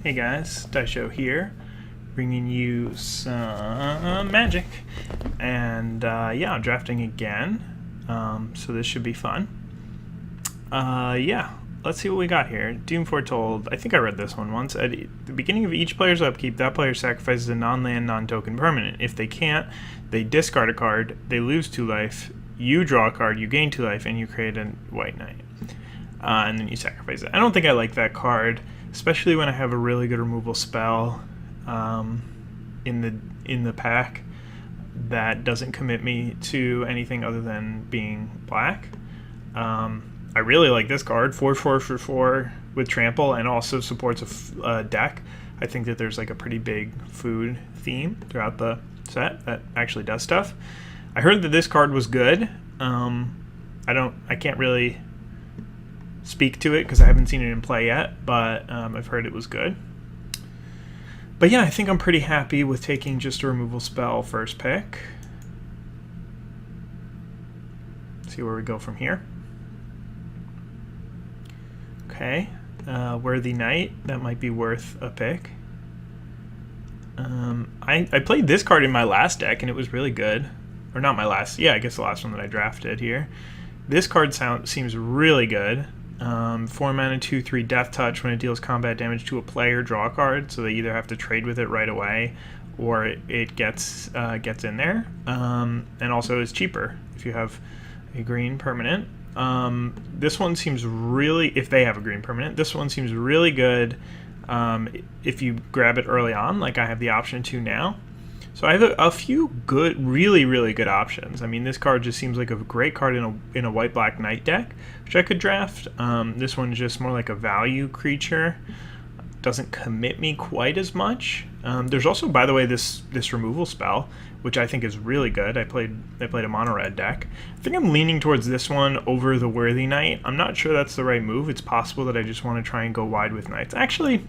Hey guys, IzDaisho here, bringing you some magic, and yeah, I'm drafting again, so this should be fun. Yeah, let's see what we got here. Doom Foretold, I think I read this one once. At the beginning of each player's upkeep, that player sacrifices a non-land, non-token permanent. If they can't, they discard a card, they lose 2 life, you draw a card, you gain 2 life, and you create a white knight. And then you sacrifice it. I don't think I like that card, especially when I have a really good removal spell in the pack that doesn't commit me to anything other than being black. I really like this card, 4/4 with trample, and also supports a deck. I think that there's like a pretty big food theme throughout the set that actually does stuff. I heard that this card was good. I can't really speak to it because I haven't seen it in play yet, but I've heard it was good. But yeah, I think I'm pretty happy with taking just a removal spell first pick. See where we go from here. Okay, Worthy Knight, that might be worth a pick. I played this card in my last deck and it was really good. Or not my last, yeah, I guess the last one that I drafted here. This card seems really good. 4 mana, 2/3 Death Touch. When it deals combat damage to a player, draw a card. So they either have to trade with it right away, or it gets in there. And also is cheaper if you have a green permanent. This one seems really, if they have a green permanent, this one seems really good if you grab it early on, like I have the option to now. So I have a few good, really good options. I mean, this card just seems like a great card in a white-black knight deck, which I could draft. This one's just more like a value creature. Doesn't commit me quite as much. There's also, by the way, this removal spell, which I think is really good. I played a mono-red deck. I think I'm leaning towards this one over the Worthy Knight. I'm not sure that's the right move. It's possible that I just want to try and go wide with knights. Actually,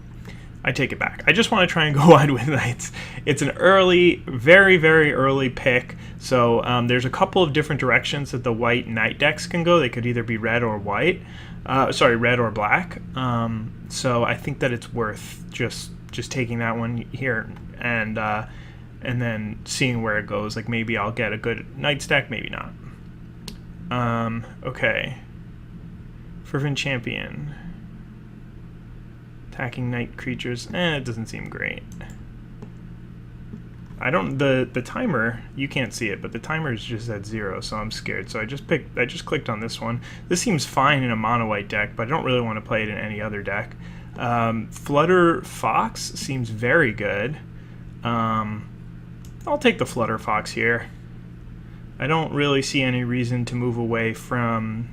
I take it back. I just want to try and go wide with knights. It's an early, very early pick, so there's a couple of different directions that the white knight decks can go. They could either be red or white. Red or black. So I think that it's worth just taking that one here and then seeing where it goes. Like maybe I'll get a good knights deck, maybe not. Okay. Fervent Champion. Attacking knight creatures, it doesn't seem great. The timer, you can't see it, but the timer is just at 0, so I'm scared. So I just clicked on this one. This seems fine in a mono white deck, but I don't really want to play it in any other deck. Flutter Fox seems very good. I'll take the Flutter Fox here. I don't really see any reason to move away from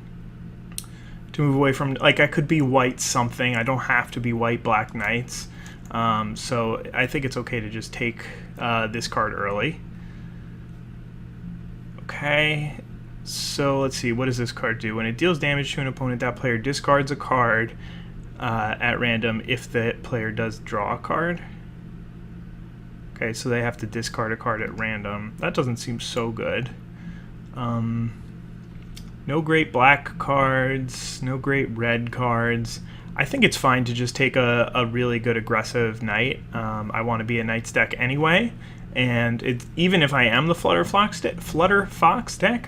like I could be white something. I don't have to be white black knights. So I think it's okay to just take this card early. Okay, so let's see, what does this card do? When it deals damage to an opponent, that player discards a card at random if the player does draw a card. Okay, so they have to discard a card at random. That doesn't seem so good. No great black cards, no great red cards. I think it's fine to just take a really good aggressive knight. I want to be a knight's deck anyway, and even if I am the Flutter Fox deck,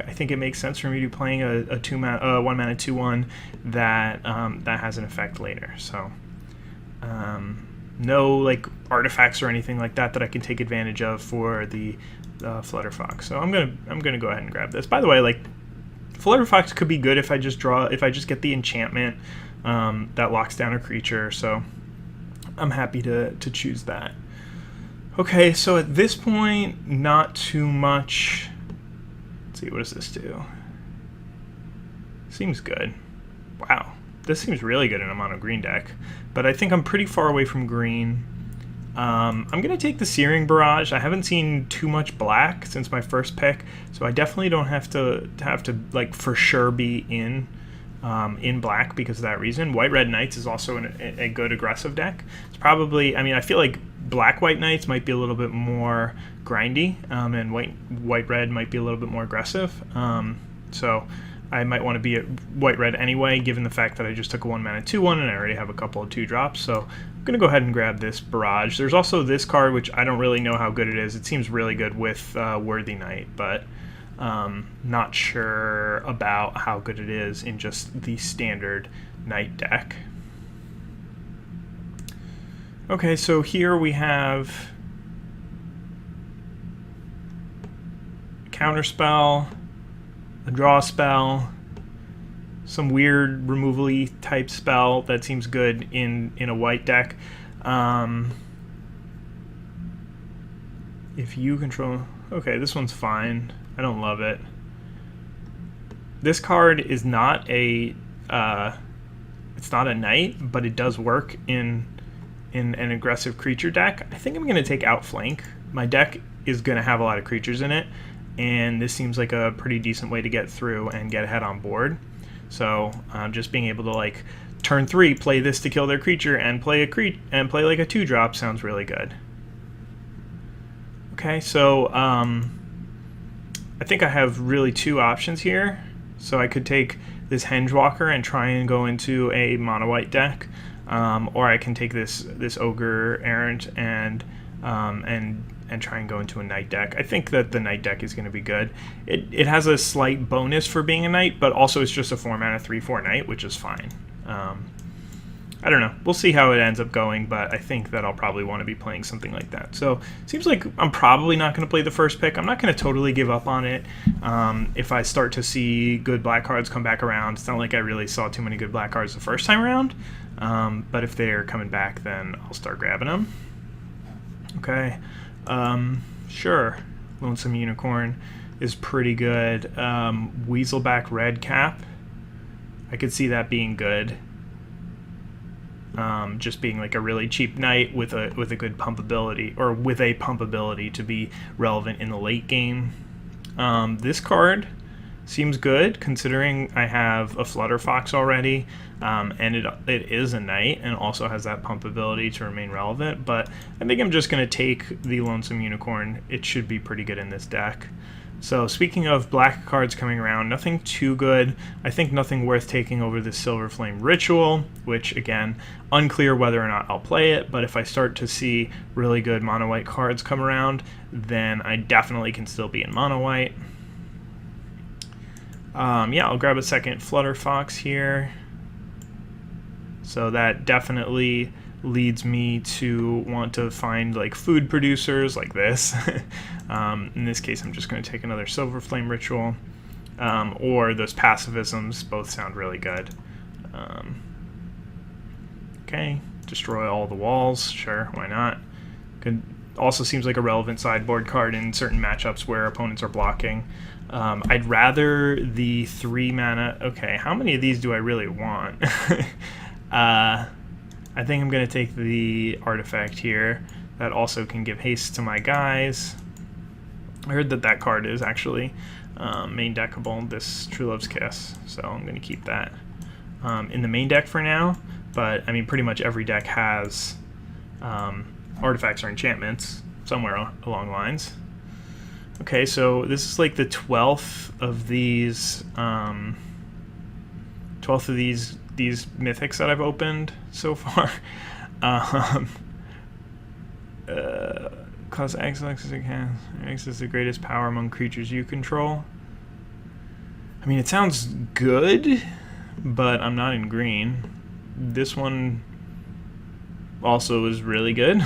I think it makes sense for me to be playing a 1 mana 2/1 that has an effect later. So no like artifacts or anything like that I can take advantage of for the Flutter Fox. So I'm gonna go ahead and grab this. By the way, like, Flutter Fox could be good if I just get the enchantment that locks down a creature, so I'm happy to choose that. Okay, so at this point, not too much. Let's see, what does this do? Seems good. Wow, this seems really good in a mono green deck, but I think I'm pretty far away from green. I'm going to take the Searing Barrage. I haven't seen too much black since my first pick, so I definitely don't have to like for sure be in black because of that reason. White-Red Knights is also a good aggressive deck. It's probably, I mean, I feel like Black-White Knights might be a little bit more grindy, and White-Red might be a little bit more aggressive. So I might want to be at white-red anyway, given the fact that I just took a 1 mana 2/1 and I already have a couple of 2-drops. So I'm going to go ahead and grab this Barrage. There's also this card, which I don't really know how good it is. It seems really good with Worthy Knight, but not sure about how good it is in just the standard Knight deck. Okay, so here we have a counterspell, a draw spell, some weird removal-y type spell that seems good in a white deck. If you control... Okay, this one's fine. I don't love it. This card is not a... it's not a knight, but it does work in an aggressive creature deck. I think I'm going to take Outflank. My deck is going to have a lot of creatures in it, and this seems like a pretty decent way to get through and get ahead on board. So just being able to, like, turn 3, play this to kill their creature and play like a 2-drop sounds really good. Okay, so I think I have really 2 options here. So I could take this Hengewalker and try and go into a mono white deck, or I can take this Ogre Errant and try and go into a Knight deck. I think that the Knight deck is going to be good. It has a slight bonus for being a Knight, but also it's just a 4 mana 3/4 Knight, which is fine. I don't know. We'll see how it ends up going, but I think that I'll probably want to be playing something like that. So it seems like I'm probably not going to play the first pick. I'm not going to totally give up on it. If I start to see good black cards come back around, it's not like I really saw too many good black cards the first time around. But if they're coming back, then I'll start grabbing them. Okay. Sure. Lonesome Unicorn is pretty good. Weaselback Redcap. I could see that being good. Just being like a really cheap knight with a good pump ability, or with a pump ability to be relevant in the late game. This card seems good considering I have a Flutterfox already, and it is a knight and also has that pump ability to remain relevant, but I think I'm just going to take the Lonesome Unicorn. It should be pretty good in this deck. So speaking of black cards coming around, nothing too good. I think nothing worth taking over this Silver Flame Ritual, which again, unclear whether or not I'll play it, but if I start to see really good mono white cards come around, then I definitely can still be in mono white. Yeah, I'll grab a second Flutterfox here. So that definitely leads me to want to find like food producers like this. In this case, I'm just going to take another Silver Flame Ritual, or those Passivisms. Both sound really good. Okay, destroy all the walls. Sure, why not? Could also seems like a relevant sideboard card in certain matchups where opponents are blocking. I'd rather the 3 mana. Okay, how many of these do I really want? I think I'm going to take the artifact here. That also can give haste to my guys. I heard that card is actually main deckable, this True Love's Kiss, so I'm going to keep that in the main deck for now. But, I mean, pretty much every deck has artifacts or enchantments somewhere along the lines. Okay, so this is like the 12th of these... 12th of these mythics that I've opened so far. Cause X as it can. X is the greatest power among creatures you control. I mean, it sounds good, but I'm not in green. This one also is really good.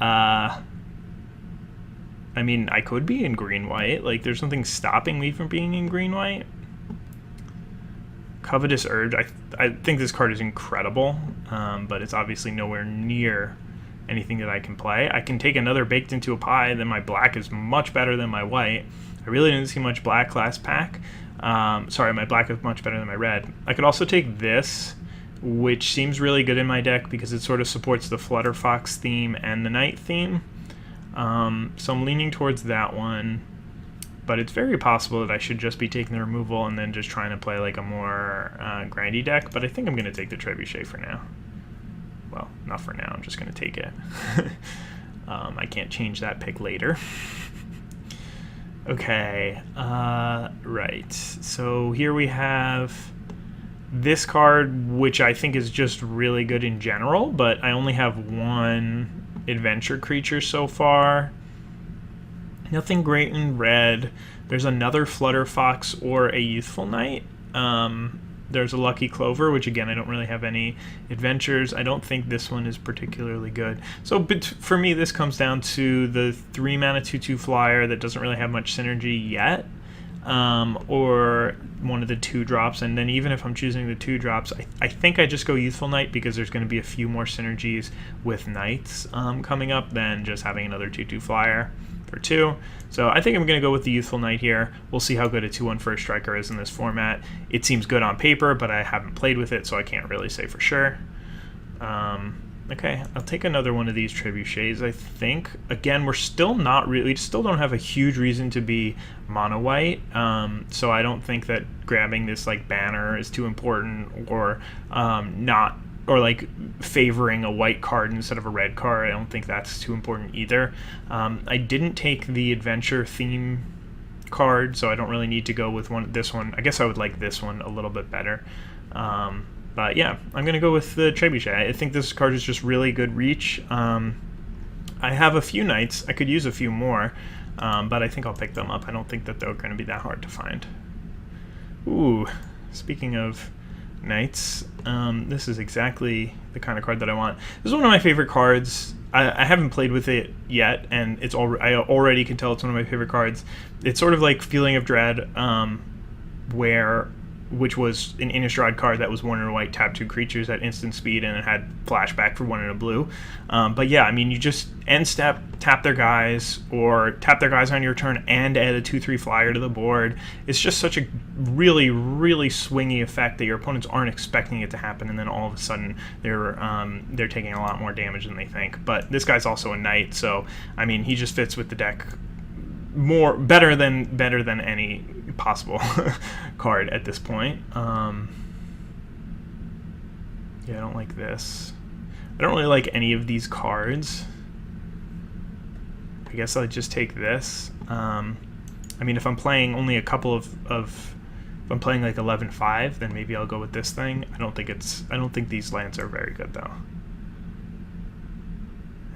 I mean, I could be in green-white. Like, there's nothing stopping me from being in green-white. Covetous Urge, I think this card is incredible, but it's obviously nowhere near anything that I can play. I can take another Baked Into a Pie, then my black is much better than my white. I really didn't see much black last pack. Sorry, my black is much better than my red. I could also take this, which seems really good in my deck because it sort of supports the Flutterfox theme and the Knight theme. So I'm leaning towards that one. But it's very possible that I should just be taking the removal and then just trying to play like a more grindy deck. But I think I'm going to take the Trebuchet for now. Well, not for now. I'm just going to take it. I can't change that pick later. Okay, right. So here we have this card, which I think is just really good in general, but I only have one adventure creature so far. Nothing great in red. There's another Flutter Fox or a Youthful Knight. There's a Lucky Clover, which again, I don't really have any adventures. I don't think this one is particularly good. So but for me, this comes down to the 3 mana 2/2 flyer that doesn't really have much synergy yet, or one of the 2-drops. And then even if I'm choosing the 2-drops, I think I just go Youthful Knight because there's going to be a few more synergies with Knights coming up than just having another 2/2 flyer for 2. So I think I'm going to go with the Youthful Knight here. We'll see how good a 2/1 first striker is in this format. It seems good on paper, but I haven't played with it, so I can't really say for sure. Okay, I'll take another one of these Trebuchets, I think. Again, we still don't have a huge reason to be mono white, so I don't think that grabbing this like banner is too important, or like favoring a white card instead of a red card. I don't think that's too important either. I didn't take the adventure theme card, so I don't really need to go with this one. I guess I would like this one a little bit better. But yeah, I'm going to go with the Trebuchet. I think this card is just really good reach. I have a few Knights. I could use a few more, but I think I'll pick them up. I don't think that they're going to be that hard to find. Ooh, speaking of Knights, this is exactly the kind of card that I want. This is one of my favorite cards. I haven't played with it yet, and I already can tell it's one of my favorite cards. It's sort of like Feeling of Dread, which was an Innistrad card that was 1 in a white, tap 2 creatures at instant speed, and it had flashback for 1 in a blue. But yeah, I mean, you just end step, tap their guys, or tap their guys on your turn and add a 2/3 flyer to the board. It's just such a really, really swingy effect that your opponents aren't expecting it to happen, and then all of a sudden they're taking a lot more damage than they think. But this guy's also a Knight, so I mean, he just fits with the deck better than any possible card at this point. Yeah, I don't like this. I don't really like any of these cards. I guess I'll just take this. I mean, if I'm playing only a couple if I'm playing like 11-5, then maybe I'll go with this thing. I don't think these lands are very good though.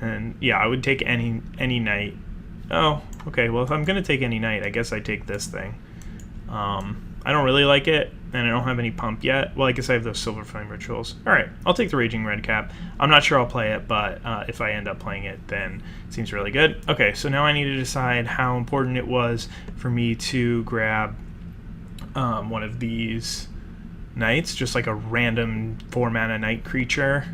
And yeah, I would take any Knight. Oh, okay, well, if I'm going to take any Knight, I guess I take this thing. I don't really like it, and I don't have any pump yet. Well, I guess I have those Silver Flame Rituals. Alright, I'll take the Raging Redcap. I'm not sure I'll play it, but if I end up playing it, then it seems really good. Okay, so now I need to decide how important it was for me to grab one of these Knights, just like a random 4-mana Knight creature.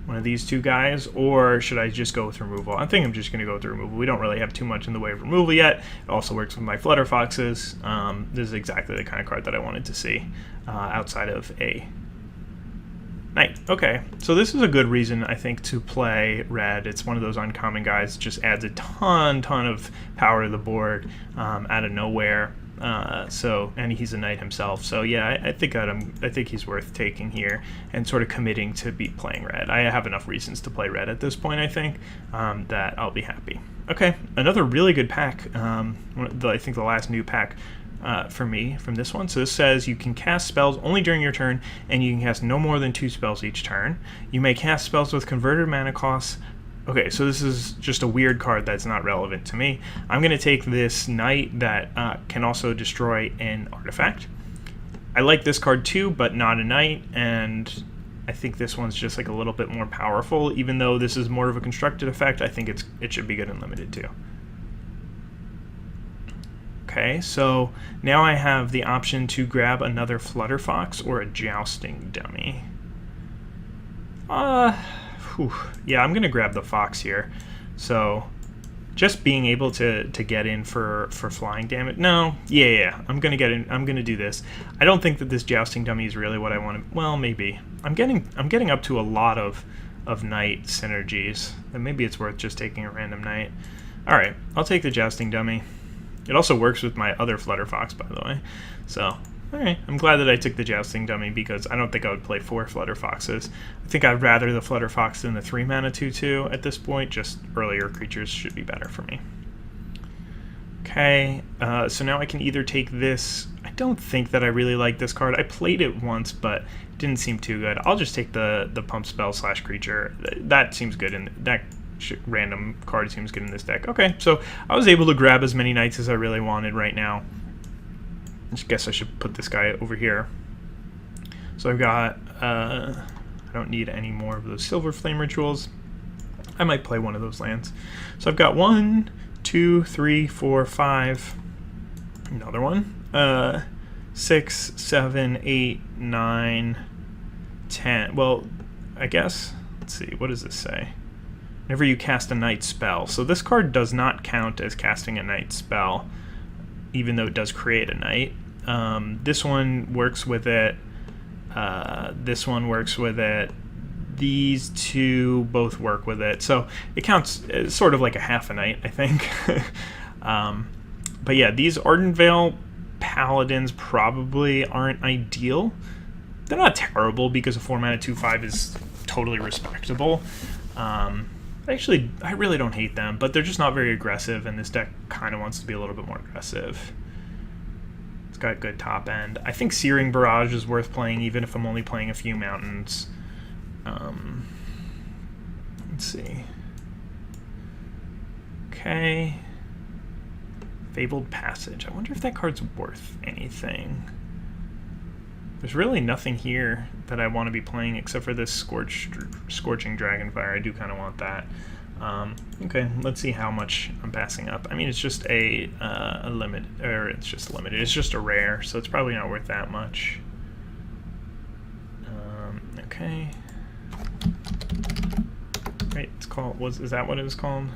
One of these 2 guys, or should I just go with removal? I think I'm just going to go with removal. We don't really have too much in the way of removal yet. It also works with my Flutter Foxes. This is exactly the kind of card that I wanted to see outside of a Knight. Okay, so this is a good reason, I think, to play red. It's one of those uncommon guys, just adds a ton of power to the board out of nowhere. And he's a Knight himself, so yeah, I think he's worth taking here and sort of committing to be playing red. I have enough reasons to play red at this point, I think, that I'll be happy. Okay, another really good pack. I think the last new pack for me from this one. So this says you can cast spells only during your turn, and you can cast no more than 2 spells each turn. You may cast spells with converted mana costs. Okay, so this is just a weird card that's not relevant to me. I'm going to take this Knight that can also destroy an artifact. I like this card too, but not a Knight, and I think this one's just like a little bit more powerful. Even though this is more of a constructed effect, I think it should be good and limited too. Okay, so now I have the option to grab another Flutter Fox or a Jousting Dummy. Yeah, I'm gonna grab the Fox here. So just being able to get in for flying damage. No, yeah, I'm gonna get in. I'm gonna do this. I don't think that this Jousting Dummy is really what I want to. Well, maybe. I'm getting up to a lot of Knight synergies, and maybe it's worth just taking a random Knight. All right, I'll take the Jousting Dummy. It also works with my other Flutter Fox, by the way. So, alright, I'm glad that I took the Jousting Dummy because I don't think I would play 4 Flutter Foxes. I think I'd rather the Flutter Fox than the 3-mana 2/2 at this point. Just earlier creatures should be better for me. Okay, so now I can either take this. I don't think that I really like this card. I played it once, but it didn't seem too good. I'll just take the pump spell / creature. That seems good, and that random card seems good in this deck. Okay, so I was able to grab as many knights as I really wanted right now. I guess I should put this guy over here. So I've got, I don't need any more of those Silver Flame Rituals. I might play one of those lands. So I've got 1, 2, 3, 4, 5, another one, 6, 7, 8, 9, 10. Well, I guess, let's see, what does this say? Whenever you cast a night spell. So this card does not count as casting a night spell, even though it does create a night. This one works with it. This one works with it. These two both work with it. So it counts as sort of like a half a night, I think. But yeah, these Ardent Veil Paladins probably aren't ideal. They're not terrible because a 4-mana 2/5 is totally respectable. Actually, I really don't hate them, but they're just not very aggressive, and this deck kind of wants to be a little bit more aggressive. It's got good top end. I think Searing Barrage is worth playing, even if I'm only playing a few mountains. Let's see. Okay. Fabled Passage. I wonder if that card's worth anything. There's really nothing here that I want to be playing except for this Scorching Dragonfire. I do kind of want that. Okay, let's see how much I'm passing up. I mean, it's just a limit, or it's just limited. It's just a rare, so it's probably not worth that much. Okay. Right, it's called. Is that what it was called?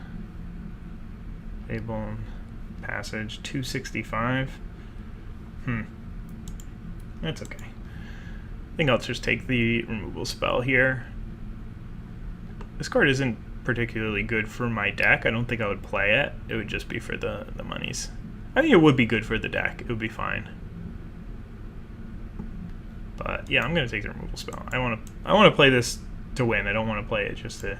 Fabled Passage 265. That's okay. I think I'll just take the removal spell here. This card isn't particularly good for my deck. I don't think I would play it. It would just be for the monies. I think it would be good for the deck. It would be fine. But yeah, I'm gonna take the removal spell. I want to play this to win. I don't want to play it just to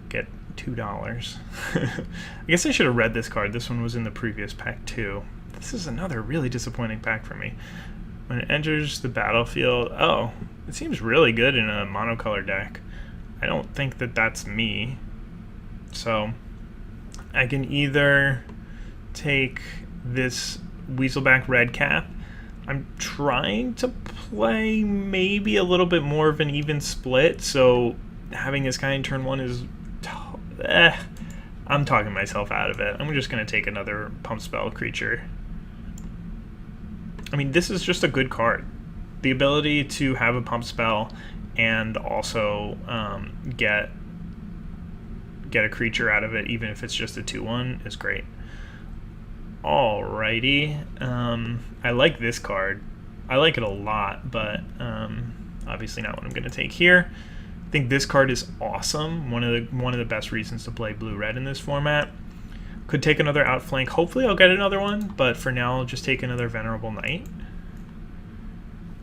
get $2. I guess I should have read this card. This one was in the previous pack too. This is another really disappointing pack for me. When it enters the battlefield, oh, it seems really good in a monocolor deck. I don't think that that's me. So I can either take this Weaselback Red Cap. I'm trying to play maybe a little bit more of an even split, so having this guy in turn 1 is... I'm talking myself out of it. I'm just going to take another Pump Spell creature. I mean, this is just a good card. The ability to have a Pump Spell and also get a creature out of it, even if it's just a 2/1, is great. Alrighty. I like this card. I like it a lot, but obviously not what I'm going to take here. I think this card is awesome. One of the best reasons to play blue-red in this format. Could take another outflank. Hopefully I'll get another one, but for now I'll just take another Venerable Knight.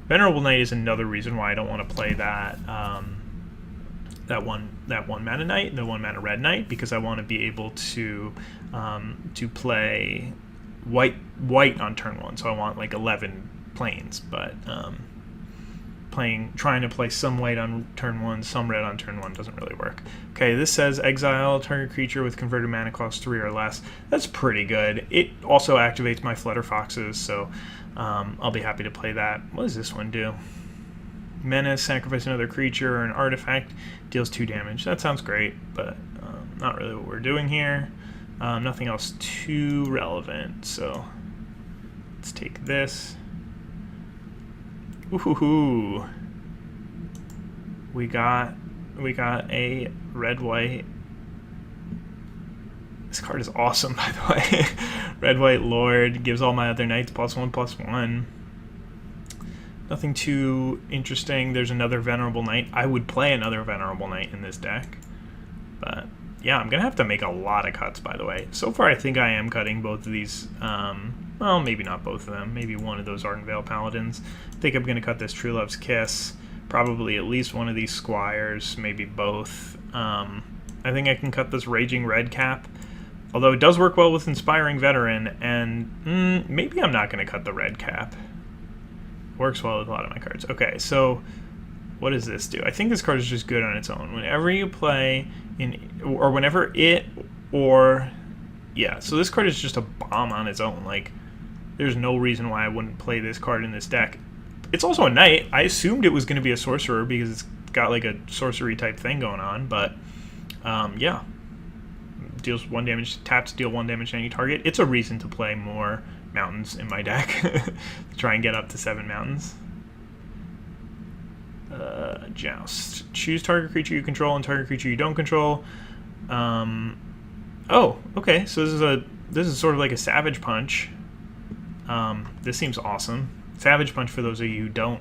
Venerable Knight is another reason why I don't want to play that that one mana knight, the 1-mana red knight, because I want to be able to play white on turn 1. So I want like 11 planes, but trying to play some white on turn 1, some red on turn 1 doesn't really work. Okay, this says exile target creature with converted mana cost 3 or less. That's pretty good. It also activates my Flutter Foxes, so I'll be happy to play that. What does this one do? Menace, sacrifice another creature or an artifact, deals 2 damage. That sounds great, but not really what we're doing here. Nothing else too relevant, so let's take this. Ooh, we got a red-white. This card is awesome, by the way. Red-white Lord gives all my other knights +1/+1. Nothing too interesting. There's another Venerable Knight. I would play another Venerable Knight in this deck, but yeah, I'm gonna have to make a lot of cuts, by the way. So far, I think I am cutting both of these. Well, maybe not both of them. Maybe one of those Ardent Veil Paladins. I think I'm gonna cut this True Love's Kiss. Probably at least one of these Squires. Maybe both. I think I can cut this Raging Red Cap. Although it does work well with Inspiring Veteran, and maybe I'm not going to cut the red cap. Works well with a lot of my cards. Okay, so what does this do? I think this card is just good on its own. Whenever you play or whenever it, or yeah, so this card is just a bomb on its own. Like, there's no reason why I wouldn't play this card in this deck. It's also a knight. I assumed it was going to be a sorcerer because it's got like a sorcery type thing going on, but yeah. Deals 1 damage, taps, deal 1 damage to any target. It's a reason to play more mountains in my deck. To try and get up to 7 mountains. Joust. Choose target creature you control and target creature you don't control. Oh, okay. So this is sort of like a Savage Punch. This seems awesome. Savage Punch, for those of you who don't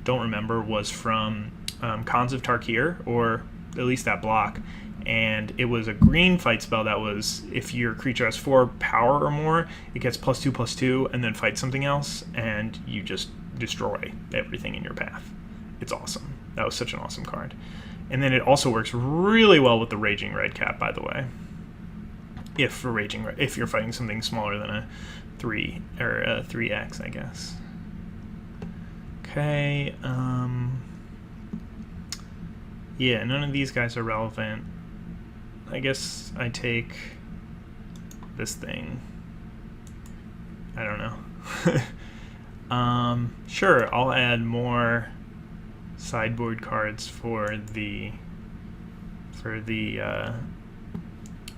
remember, was from Khans of Tarkir, or at least that block. And it was a green fight spell that was, if your creature has 4 power or more, it gets +2/+2 and then fights something else, and you just destroy everything in your path. It's awesome. That was such an awesome card. And then it also works really well with the Raging Red Cap, by the way. If you're fighting something smaller than a 3 or a 3x, I guess. Okay. Yeah, none of these guys are relevant. I guess I take this thing. I don't know. Sure, I'll add more sideboard cards for the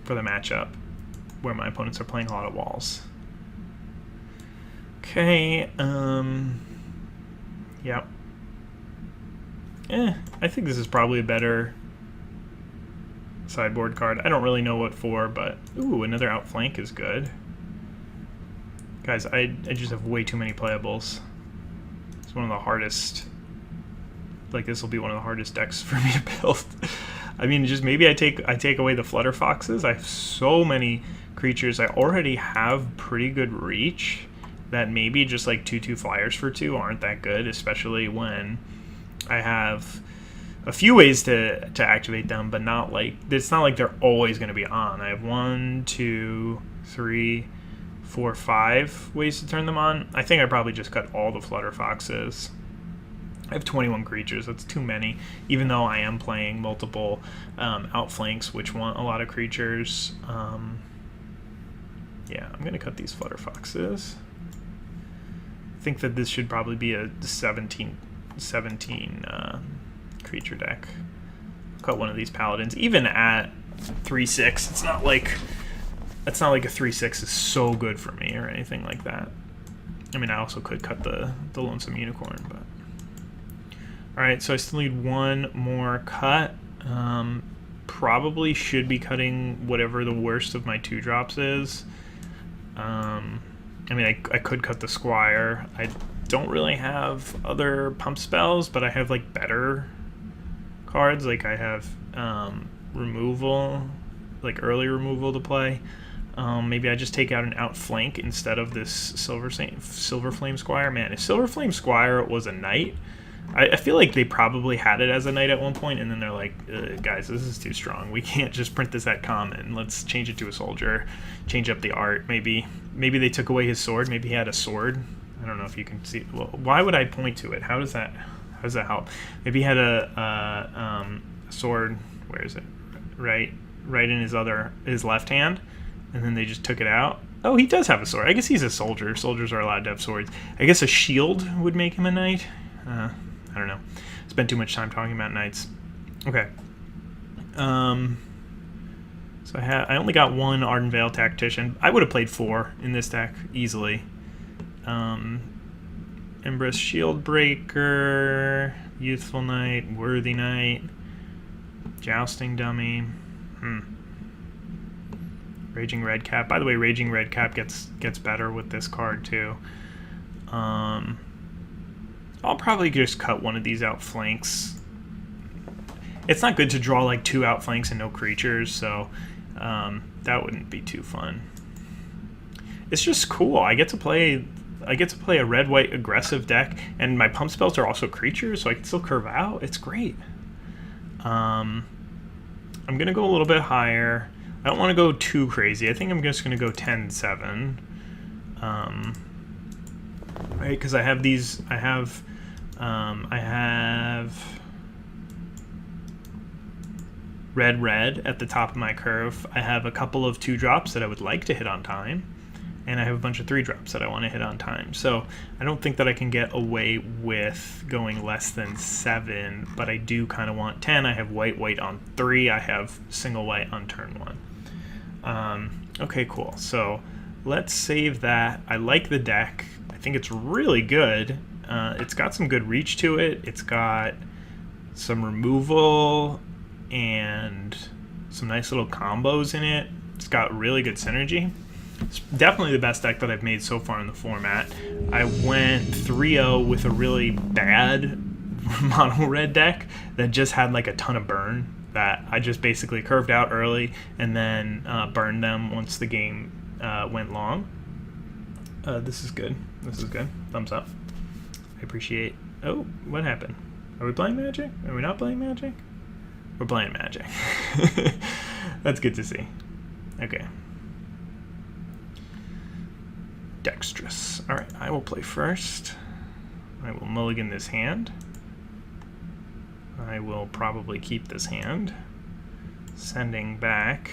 matchup where my opponents are playing a lot of walls. Okay. Yep. I think this is probably a better sideboard card. I don't really know what for, but ooh, another outflank is good. Guys, I just have way too many playables. It's one of the hardest. Like, this will be one of the hardest decks for me to build. I mean, just maybe I take away the Flutter Foxes. I have so many creatures. I already have pretty good reach that maybe just like 2/2 flyers for 2 aren't that good, especially when I have a few ways to activate them, but not like, it's not like they're always going to be on. I have 1, 2, 3, 4, 5 ways to turn them on. I think I probably just cut all the Flutter Foxes. I have 21 creatures. That's too many, even though I am playing multiple outflanks, which want a lot of creatures. Yeah, I'm going to cut these Flutter Foxes. I think that this should probably be a 17 creature deck. Cut one of these paladins. Even at 3/6, it's not like a 3/6 is so good for me or anything like that. I mean, I also could cut the Lonesome Unicorn, but all right. So I still need one more cut. Probably should be cutting whatever the worst of my 2-drops is. I mean, I could cut the Squire. I don't really have other pump spells, but I have like better cards. Like I have removal, like early removal to play. Maybe I just take out an outflank instead of this Silver Flame Squire. Man, if Silver Flame Squire was a knight, I feel like they probably had it as a knight at one point, and then they're like, guys, this is too strong. We can't just print this at common. Let's change it to a soldier, change up the art. Maybe they took away his sword. Maybe he had a sword. I don't know if you can see. Well, why would I point to it? How does that help? Maybe he had a sword. Where is it? Right in his left hand, and then they just took it out. Oh, he does have a sword. I guess he's a soldier. Soldiers are allowed to have swords. I guess a shield would make him a knight. I don't know. Spent too much time talking about knights. Okay. So I only got one Arden Vale Tactician. I would have played 4 in this deck easily. Embrace Shieldbreaker, Youthful Knight, Worthy Knight, Jousting Dummy. Raging Red Cap. By the way, Raging Red Cap gets better with this card too. I'll probably just cut one of these outflanks. It's not good to draw like 2 outflanks and no creatures, so that wouldn't be too fun. It's just cool. I get to play a red-white aggressive deck, and my pump spells are also creatures, so I can still curve out. It's great. I'm gonna go a little bit higher. I don't want to go too crazy. I think I'm just going to go 10-7. Right, because I have these, I have red at the top of my curve. I have a couple of 2-drops that I would like to hit on time, and I have a bunch of 3-drops that I want to hit on time. So I don't think that I can get away with going less than 7, but I do kind of want 10. I have white on 3. I have single white on turn 1. Okay, cool. So let's save that. I like the deck. I think it's really good. It's got some good reach to it. It's got some removal and some nice little combos in it. It's got really good synergy. It's definitely the best deck that I've made so far in the format. I went 3-0 with a really bad mono red deck that just had like a ton of burn that I just basically curved out early and then burned them once the game went long. This is good. This is good. Thumbs up. I appreciate... Oh, what happened? Are we playing Magic? Are we not playing Magic? We're playing Magic. That's good to see. Okay. Dexterous. Alright, I will play first. I will mulligan this hand. I will probably keep this hand. Sending back...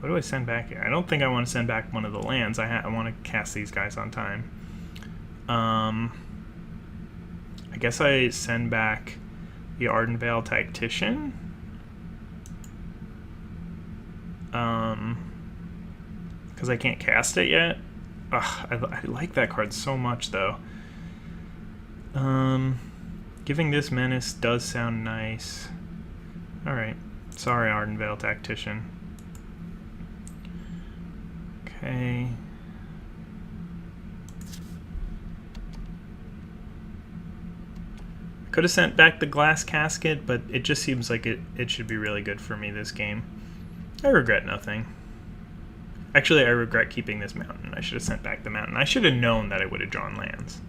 What do I send back here? I don't think I want to send back one of the lands. I want to cast these guys on time. I guess I send back the Ardenvale Tactician. Because I can't cast it yet. Ugh, I like that card so much, though. Giving this Menace does sound nice. Alright. Sorry, Ardenvale Tactician. Okay. Could have sent back the Glass Casket, but it just seems like it should be really good for me this game. I regret nothing. Actually, I regret keeping this mountain. I should have sent back the mountain. I should have known that I would have drawn lands.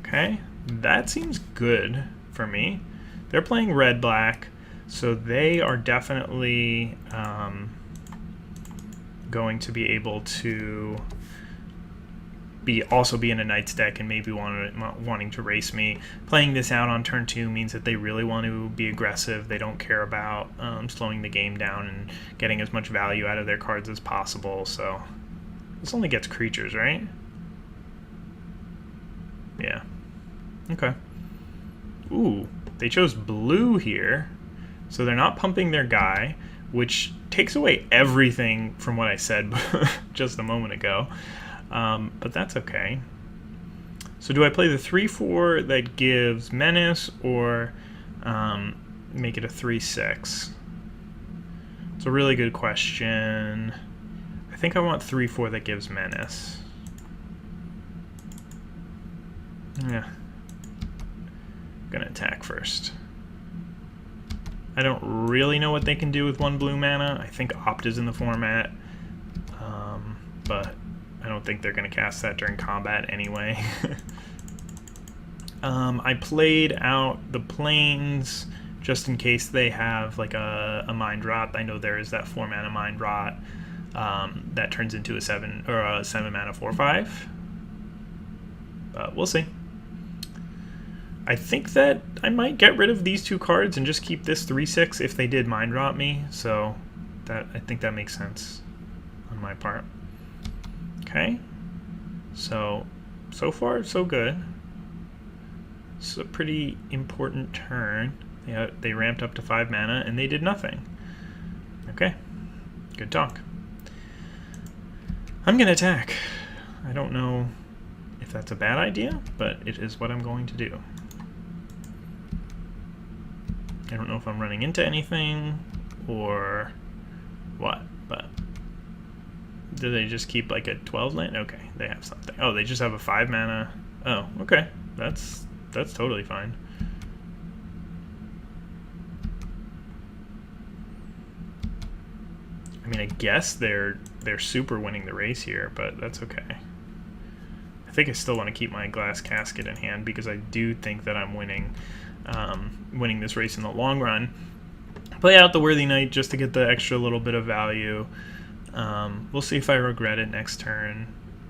Okay, that seems good for me. They're playing red-black, so they are definitely going to be able to also be in a Knight's deck and maybe wanting to race me. Playing this out on turn 2 means that they really want to be aggressive. They don't care about slowing the game down and getting as much value out of their cards as possible. So this only gets creatures, right? Yeah. Okay. Ooh, they chose blue here. So they're not pumping their guy, which takes away everything from what I said just a moment ago. But that's okay. So do I play the 3-4 that gives Menace, or make it a 3-6? It's a really good question. I think I want 3-4 that gives Menace. Yeah. I'm gonna attack first. I don't really know what they can do with 1 blue mana. I think Opt is in the format, but I don't think they're going to cast that during combat anyway. I played out the planes just in case they have like a Mind Rot. I know there is that 4 mana Mind Rot that turns into a 7 mana 4/5. But we'll see. I think that I might get rid of these 2 cards and just keep this 3/6 if they did Mind Rot me. So I think that makes sense on my part. Okay, so far so good. It's a pretty important turn. Yeah, they ramped up to 5 mana and they did nothing. Okay, good talk. I'm gonna attack. I don't know if that's a bad idea, but it is what I'm going to do. I don't know if I'm running into anything or what, but do they just keep like a 12 land? Okay, they have something. Oh, they just have a 5 mana. Oh, okay. That's totally fine. I mean, I guess they're super winning the race here, but that's okay. I think I still want to keep my Glass Casket in hand because I do think that I'm winning this race in the long run. play out the Worthy Knight just to get the extra little bit of value. We'll see if I regret it next turn.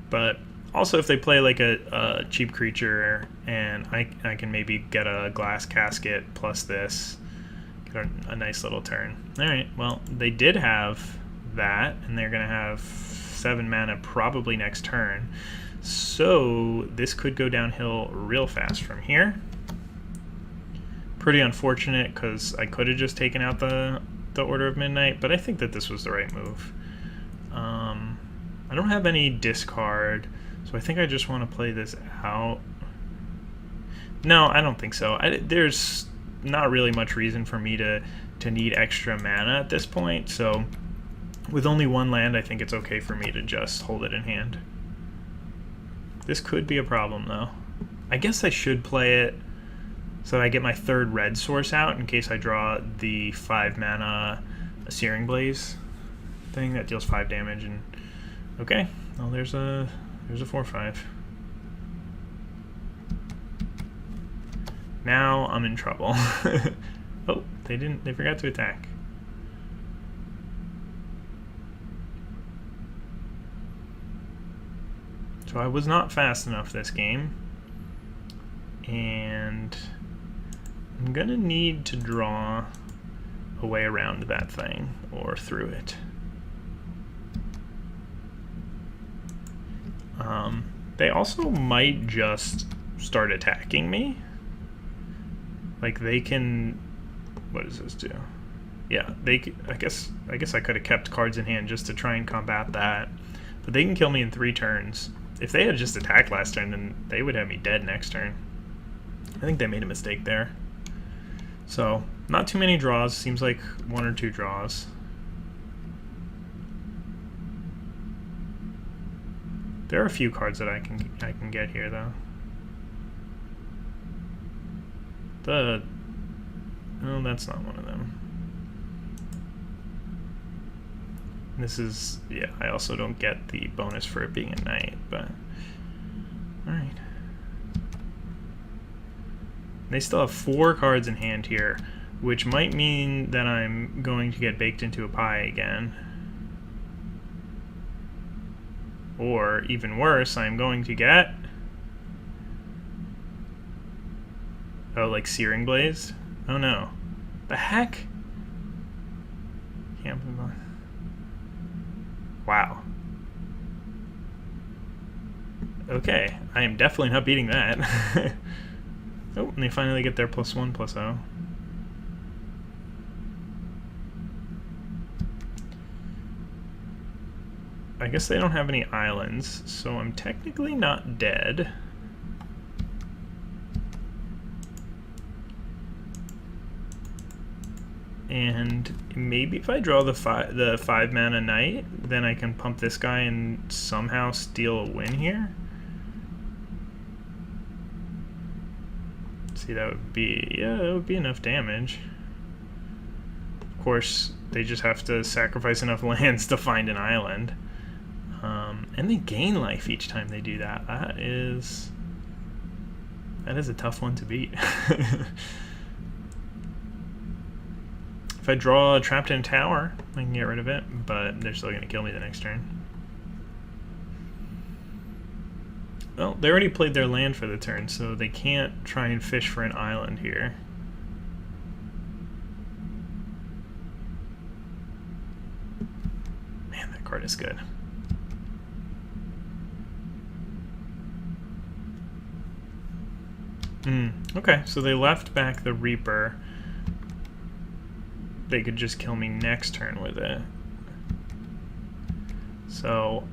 But also if they play like a cheap creature and I can maybe get a Glass Casket plus this, get a nice little turn. Alright, well, they did have that, and they're going to have 7 mana probably next turn. So this could go downhill real fast from here. Pretty unfortunate because I could have just taken out the Order of Midnight, but I think that this was the right move. I don't have any discard, so I think I just want to play this out. No, I don't think so. There's not really much reason for me to need extra mana at this point, so with only one land, I think it's okay for me to just hold it in hand. This could be a problem, though. I guess I should play it so that I get my 3rd red source out in case I draw the 5 mana Searing Blaze thing that deals 5 damage. And okay, well, there's a 4/5. Now I'm in trouble. Oh, they forgot to attack. So I was not fast enough this game, and I'm gonna need to draw a way around that thing or through it. They also might just start attacking me. Like they can, what does this do? Yeah, I guess I could have kept cards in hand just to try and combat that, but they can kill me in 3 turns. If they had just attacked last turn, then they would have me dead next turn. I think they made a mistake there. So, not too many draws. Seems like 1 or 2 draws. There are a few cards that I can get here, though. No, that's not one of them. This is, yeah, I also don't get the bonus for it being a knight, but alright. They still have 4 cards in hand here, which might mean that I'm going to get baked into a pie again. Or, even worse, I'm going to get... Oh, like Searing Blaze? Oh no. The heck? Can't believe that. Wow. Okay, I am definitely not beating that. Oh, and they finally get their +1/+0. I guess they don't have any islands, so I'm technically not dead. And maybe if I draw the 5 mana knight, then I can pump this guy and somehow steal a win here. See, that would be, yeah, that would be enough damage. Of course, they just have to sacrifice enough lands to find an island. And they gain life each time they do that. That is a tough one to beat. If I draw a Trapped in Tower, I can get rid of it, but they're still going to kill me the next turn. Well, they already played their land for the turn, so they can't try and fish for an island here. Man, that card is good. Okay, so they left back the Reaper. They could just kill me next turn with it. So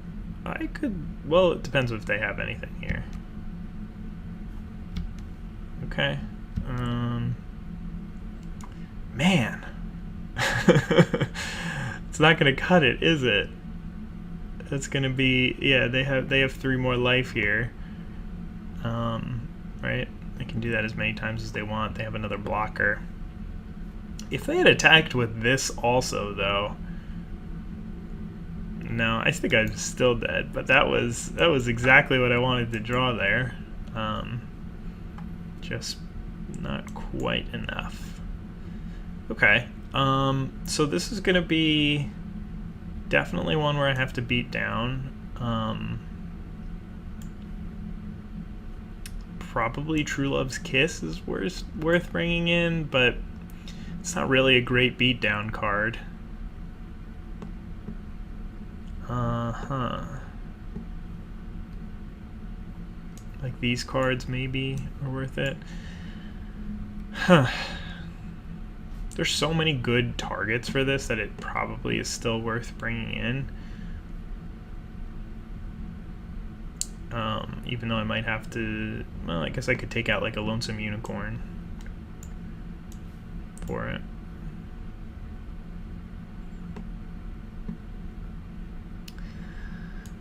I could, well, it depends if they have anything here. Okay. Man. It's not gonna cut it, is it? That's gonna be, yeah, they have 3 more life here. Right? They can do that as many times as they want. They have another blocker. If they had attacked with this also, though, no, I think I'm still dead. But that was exactly what I wanted to draw there. Just not quite enough. Okay, So this is going to be definitely one where I have to beat down. Probably True Love's Kiss is worth bringing in, but it's not really a great beatdown card. Like these cards maybe are worth it. There's so many good targets for this that it probably is still worth bringing in. Even though I might have to, well, I guess I could take out like a Lonesome Unicorn for it.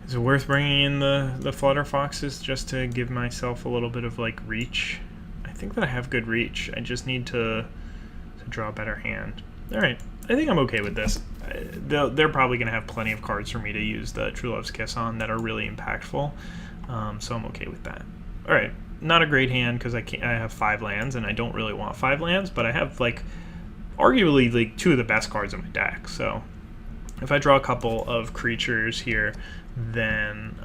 Is it worth bringing in the Flutter Foxes just to give myself a little bit of like reach? I think that I have good reach. I just need to draw a better hand. Alright, I think I'm okay with this. They're probably going to have plenty of cards for me to use the True Love's Kiss on that are really impactful, so I'm okay with that. Alright, not a great hand because I have 5 lands and I don't really want 5 lands, but I have like arguably like 2 of the best cards in my deck, so if I draw a couple of creatures here, then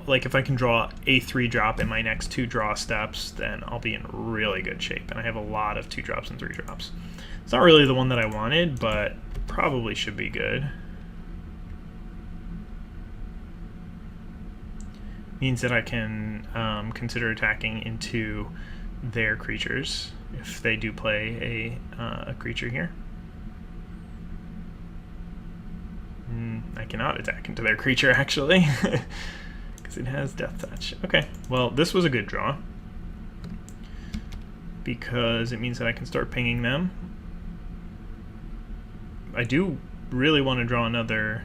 like if I can draw a 3-drop in my next 2 draw steps, then I'll be in really good shape, and I have a lot of 2-drops and 3-drops. It's not really the one that I wanted, but probably should be good. Means that I can consider attacking into their creatures if they do play a creature here. I cannot attack into their creature, actually, because it has Death Touch. Okay, well, this was a good draw, because it means that I can start pinging them. I do really want to draw another,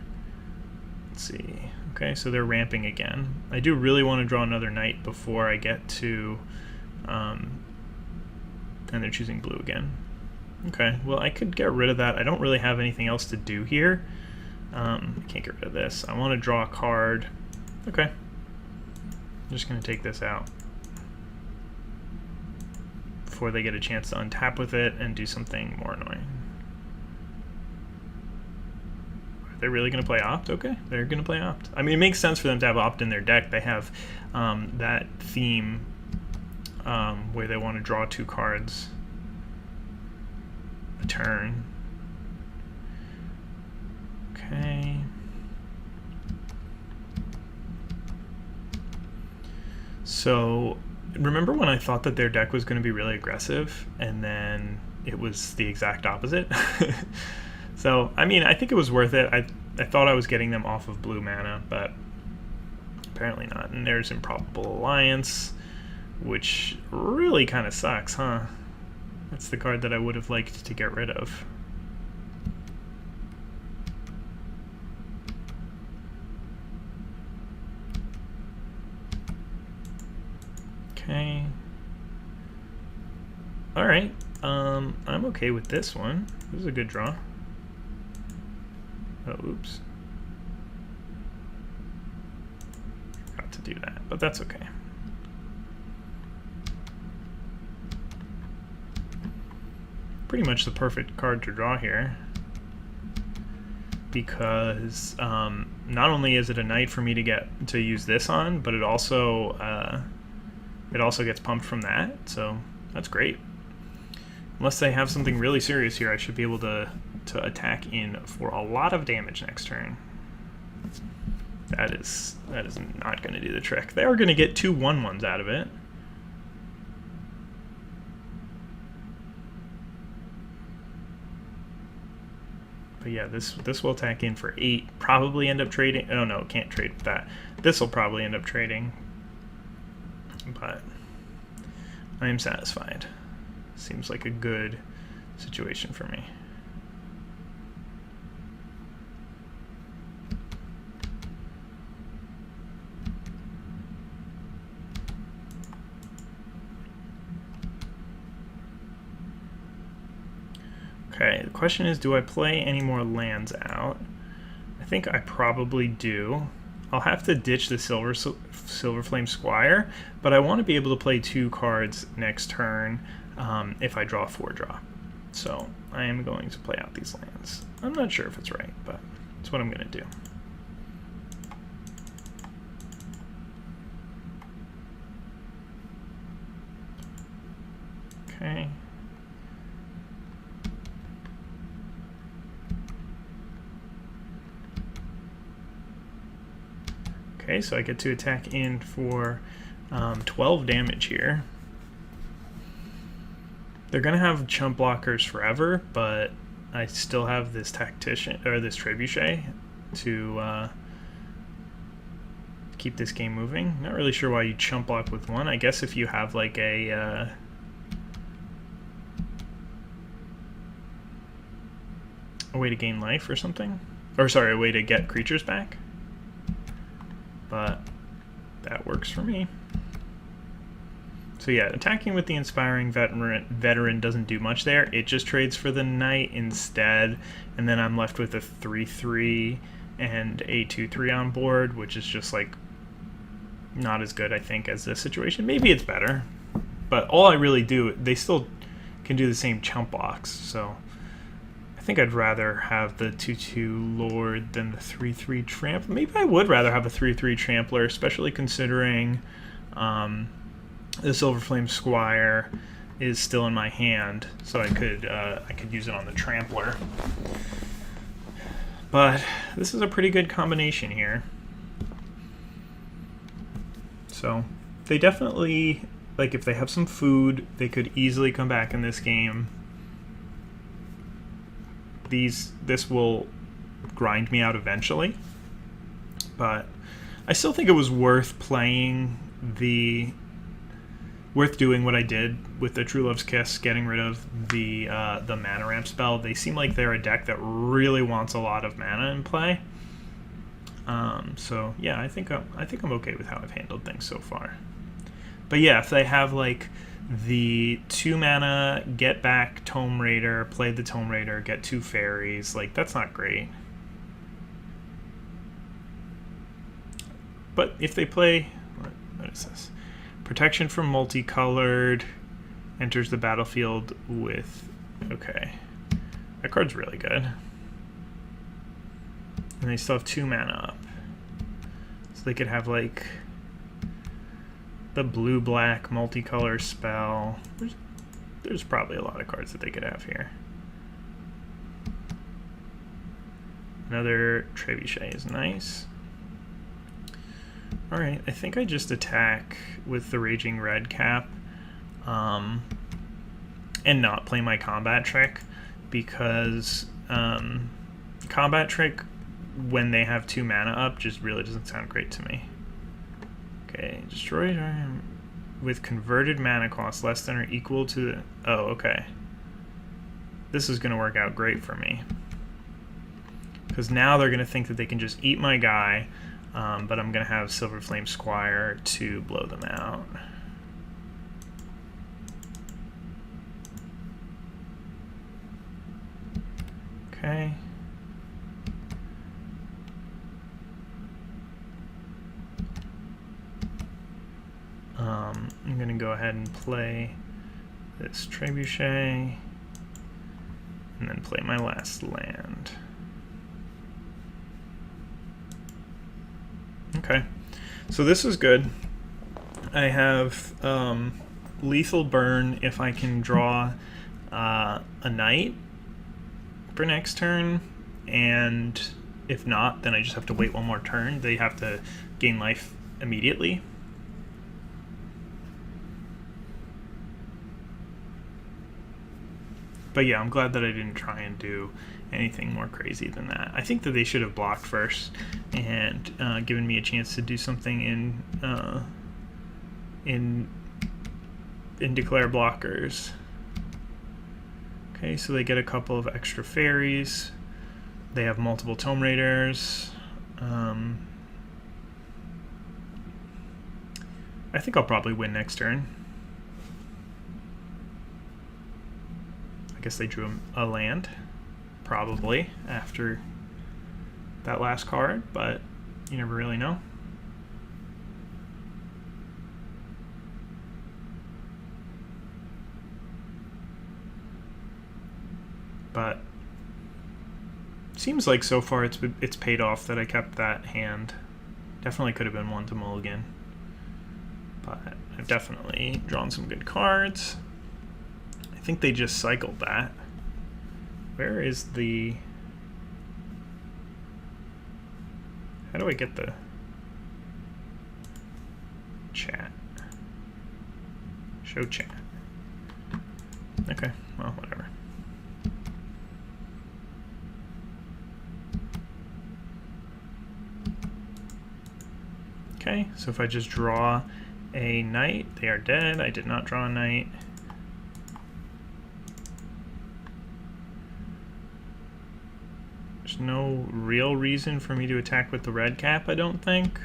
let's see, okay, so they're ramping again. I do really want to draw another knight before I get to, and they're choosing blue again. Okay, well, I could get rid of that. I don't really have anything else to do here. Can't get rid of this. I want to draw a card. Okay. I'm just going to take this out before they get a chance to untap with it and do something more annoying. Are they really going to play Opt? Okay, they're going to play Opt. I mean, it makes sense for them to have Opt in their deck. They have that theme where they want to draw 2 cards a turn. Okay. So, remember when I thought that their deck was going to be really aggressive, and then it was the exact opposite? So, I mean, I think it was worth it. I thought I was getting them off of blue mana, but apparently not. And there's Improbable Alliance, which really kind of sucks, huh? That's the card that I would have liked to get rid of. Okay. Alright, I'm okay with this one. This is a good draw. Oh, oops. Forgot to do that, but that's okay. Pretty much the perfect card to draw here, because not only is it a knight for me to get to use this on, but it also gets pumped from that, so that's great. Unless they have something really serious here, I should be able to attack in for a lot of damage next turn. That is not going to do the trick. They are going to get 2 1/1s out of it. But yeah, this will attack in for 8. Probably end up trading. Oh no, can't trade with that. This will probably end up trading. But I am satisfied. Seems like a good situation for me. Okay, the question is, do I play any more lands out? I think I probably do. I'll have to ditch the Silverflame Squire, but I want to be able to play 2 cards next turn if I draw a 4-drop. So I am going to play out these lands. I'm not sure if it's right, but it's what I'm going to do. Okay. Okay, so I get to attack in for 12 damage here. They're gonna have chump blockers forever, but I still have this tactician or this trebuchet to keep this game moving. Not really sure why you chump block with one. I guess if you have like a way to gain life or something, or sorry, a way to get creatures back. But that works for me. So yeah, attacking with the Inspiring Veteran doesn't do much there. It just trades for the Knight instead, and then I'm left with a 3/3 and a 2/3 on board, which is just like not as good, I think, as this situation. Maybe it's better, but all I really do, they still can do the same chump blocks, so I think I'd rather have the 2/2 Lord than the 3/3 Trampler. Maybe I would rather have a 3/3 Trampler, especially considering the Silverflame Squire is still in my hand, so I could use it on the Trampler. But this is a pretty good combination here. So they definitely, like, if they have some food, they could easily come back in this game. This will grind me out eventually, but I still think it was worth doing what I did with the True Love's Kiss, getting rid of the mana ramp spell. They seem like they're a deck that really wants a lot of mana in play. So yeah, I think I'm okay with how I've handled things so far. But yeah, if they have like the 2 mana, get back Tome Raider, play the Tome Raider, get 2 fairies, like, that's not great. But if they play, what is this? Protection from Multicolored, enters the battlefield with, okay, that card's really good. And they still have 2 mana up. So they could have like the blue-black multicolor spell. There's probably a lot of cards that they could have here. Another Trebuchet is nice. Alright, I think I just attack with the Raging Red Cap and not play my Combat Trick, because Combat Trick, when they have 2 mana up, just really doesn't sound great to me. Okay, destroy with converted mana cost less than or equal to the... Oh, okay. This is going to work out great for me, because now they're going to think that they can just eat my guy, but I'm going to have Silverflame Squire to blow them out. Okay. I'm going to go ahead and play this Trebuchet, and then play my last land. Okay, so this is good. I have Lethal Burn if I can draw a Knight for next turn, and if not, then I just have to wait one more turn. They have to gain life immediately. But yeah, I'm glad that I didn't try and do anything more crazy than that. I think that they should have blocked first and given me a chance to do something in Declare Blockers. Okay, so they get a couple of extra fairies. They have multiple Tome Raiders. I think I'll probably win next turn. I guess they drew a land, probably, after that last card, but you never really know. but seems like so far it's paid off that I kept that hand. Definitely could have been one to mulligan, but I've definitely drawn some good cards. I think they just cycled that. Where is the... How do I get the chat? Show chat. Okay, well, whatever. Okay, so if I just draw a knight, they are dead. I did not draw a knight. There's no real reason for me to attack with the red cap, I don't think.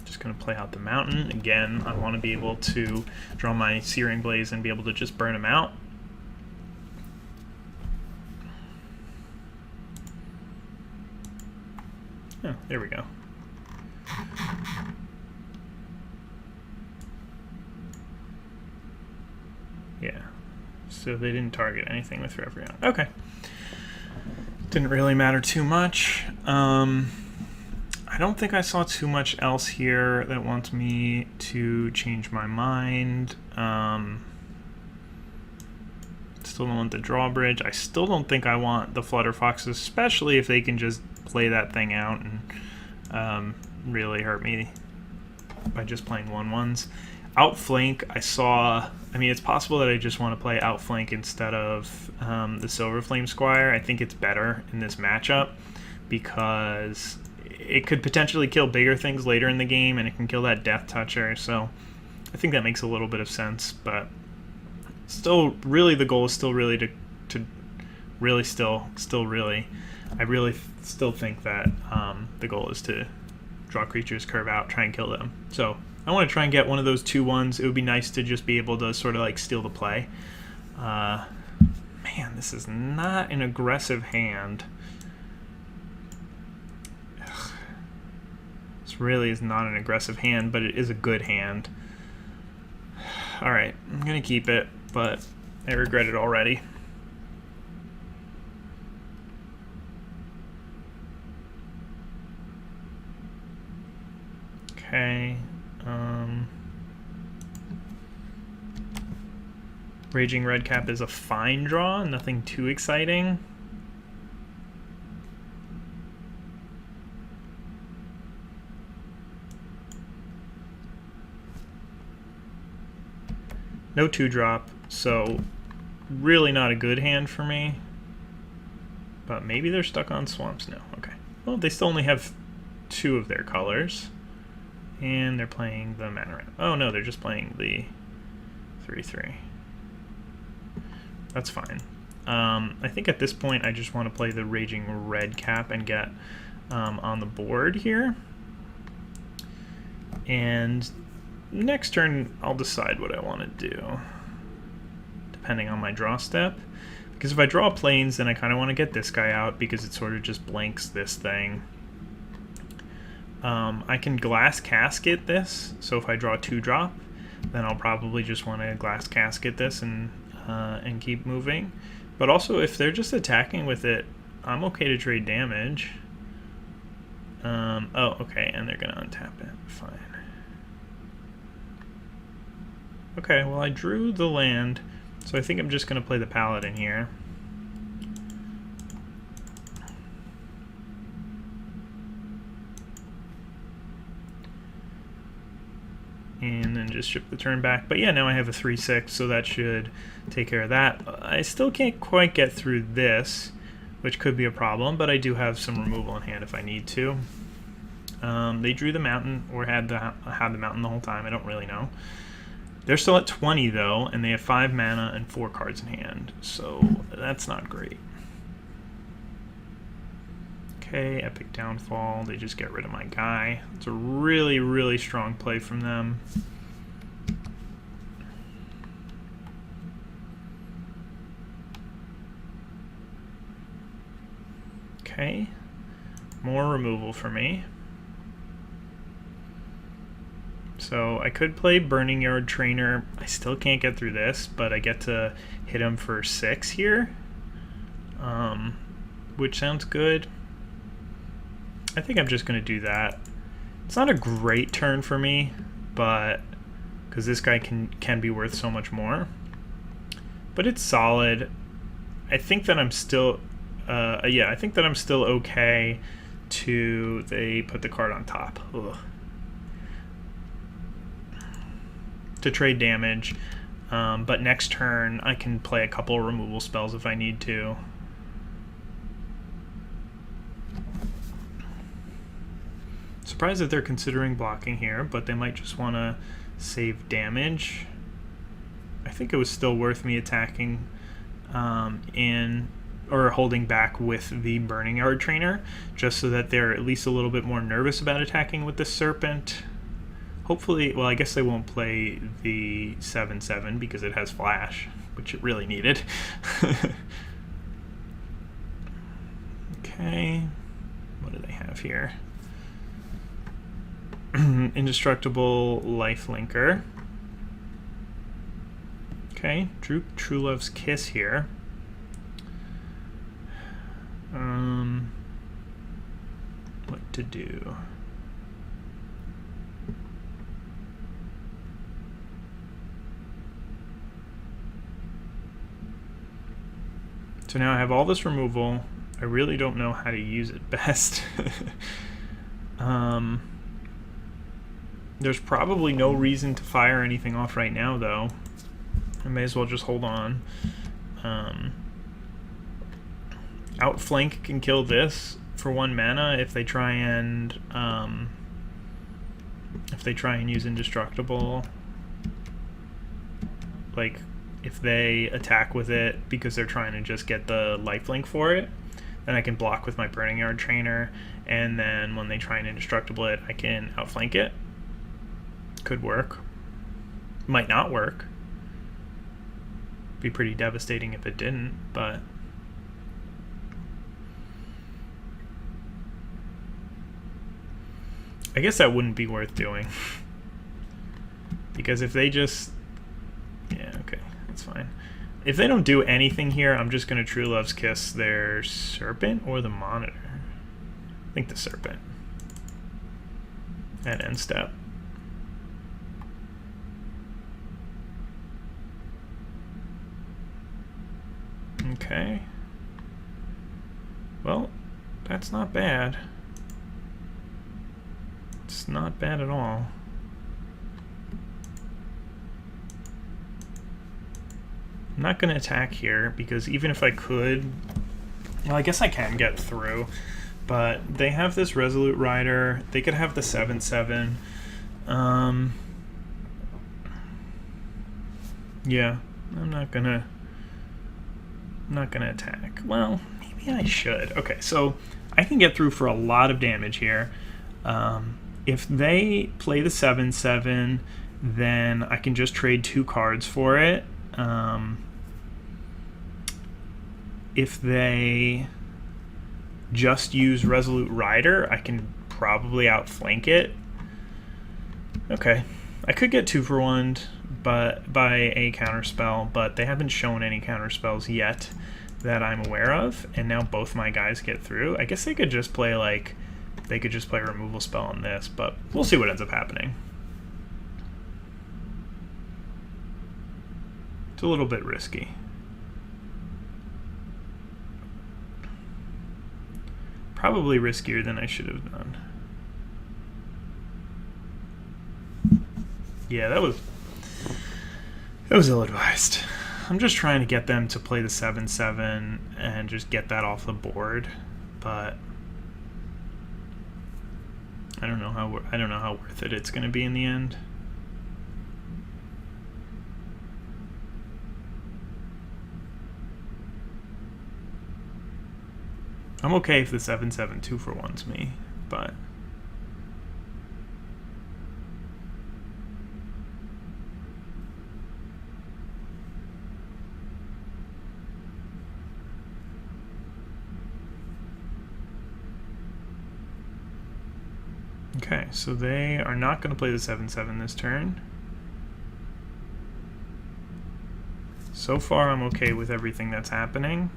Just gonna play out the mountain. Again, I want to be able to draw my Searing Blaze and be able to just burn them out. Oh, there we go. Yeah, so they didn't target anything with Reverie. Okay. Didn't really matter too much. I don't think I saw too much else here that wants me to change my mind. Still don't want the drawbridge. I still don't think I want the Flutter Foxes, especially if they can just play that thing out and really hurt me by just playing 1/1s. Outflank, I saw... I mean, it's possible that I just want to play Outflank instead of the Silver Flame Squire. I think it's better in this matchup because it could potentially kill bigger things later in the game, and it can kill that Death Toucher, so I think that makes a little bit of sense, but still, really, the goal is still really to really still really... I really still think that the goal is to draw creatures, curve out, try and kill them. So I want to try and get one of those 2/1s. It would be nice to just be able to sort of like steal the play. Man, this is not an aggressive hand. Ugh. This really is not an aggressive hand, but it is a good hand. Alright, I'm going to keep it, but I regret it already. Okay. Raging Redcap is a fine draw, nothing too exciting. No 2-drop, so really not a good hand for me. But maybe they're stuck on swamps now. Okay. Well, they still only have 2 of their colors. And they're playing the mana ramp. Oh no, they're just playing the 3/3. That's fine. I think at this point I just want to play the Raging Redcap and get on the board here. And next turn I'll decide what I want to do, depending on my draw step. Because if I draw planes, then I kind of want to get this guy out because it sort of just blanks this thing. I can Glass Casket this, so if I draw 2-drop, then I'll probably just want to Glass Casket this and keep moving. But also, if they're just attacking with it, I'm okay to trade damage. Oh, okay, and they're going to untap it. Fine. Okay, well, I drew the land, so I think I'm just going to play the Paladin here. And then just ship the turn back. But yeah, now I have a 3/6, so that should take care of that. I still can't quite get through this, which could be a problem, but I do have some removal in hand if I need to. They drew the mountain, or had the mountain the whole time, I don't really know. They're still at 20 though, and they have 5 mana and 4 cards in hand, so that's not great. Okay, Epic Downfall, they just get rid of my guy. It's a really, really strong play from them. Okay, more removal for me. So I could play Burning Yard Trainer. I still can't get through this, but I get to hit him for 6 here, which sounds good. I think I'm just going to do that. It's not a great turn for me, but because this guy can be worth so much more. But it's solid. I think that I'm still, yeah, I think that I'm still okay to, they put the card on top. Ugh. To trade damage, but next turn I can play a couple of removal spells if I need to. Surprised that they're considering blocking here, but they might just want to save damage. I think it was still worth me attacking or holding back with the Burning Yard Trainer, just so that they're at least a little bit more nervous about attacking with the Serpent. Hopefully, well, I guess they won't play the 7/7 because it has Flash, which it really needed. Okay, what do they have here? Indestructible Lifelinker. Okay, True Love's Kiss here. What to do? So now I have all this removal. I really don't know how to use it best. There's probably no reason to fire anything off right now, though. I may as well just hold on. Outflank can kill this for 1 mana if they try and use Indestructible. Like, if they attack with it because they're trying to just get the lifelink for it, then I can block with my Burning Yard Trainer, and then when they try and Indestructible it, I can outflank it. Could work. Might not work. Be pretty devastating if it didn't, but I guess that wouldn't be worth doing. Because if they just... yeah, okay, that's fine. If they don't do anything here, I'm just going to True Love's Kiss their Serpent or the Monitor. I think the Serpent. At end step. Okay. Well, that's not bad. It's not bad at all. I'm not going to attack here because even if I could, well, I guess I can get through, but they have this Resolute Rider. They could have the 7/7. Yeah, I'm not gonna attack. Well, maybe I should. Okay, so I can get through for a lot of damage here. If they play the 7/7, then I can just trade 2 cards for it. If they just use Resolute Rider, I can probably outflank it. Okay, I could get 2 for 1 but by a counterspell, but they haven't shown any counterspells yet that I'm aware of, and now both my guys get through. I guess they could just play like, they could just play a removal spell on this, but we'll see what ends up happening. It's a little bit risky. Probably riskier than I should have done. Yeah, that was ill-advised. I'm just trying to get them to play the 7/7 and just get that off the board, but I don't know how worth it it's going to be in the end. I'm okay if the 7/7 2 for 1's me, but okay. Okay, so they are not going to play the 7/7 this turn. So far, I'm okay with everything that's happening.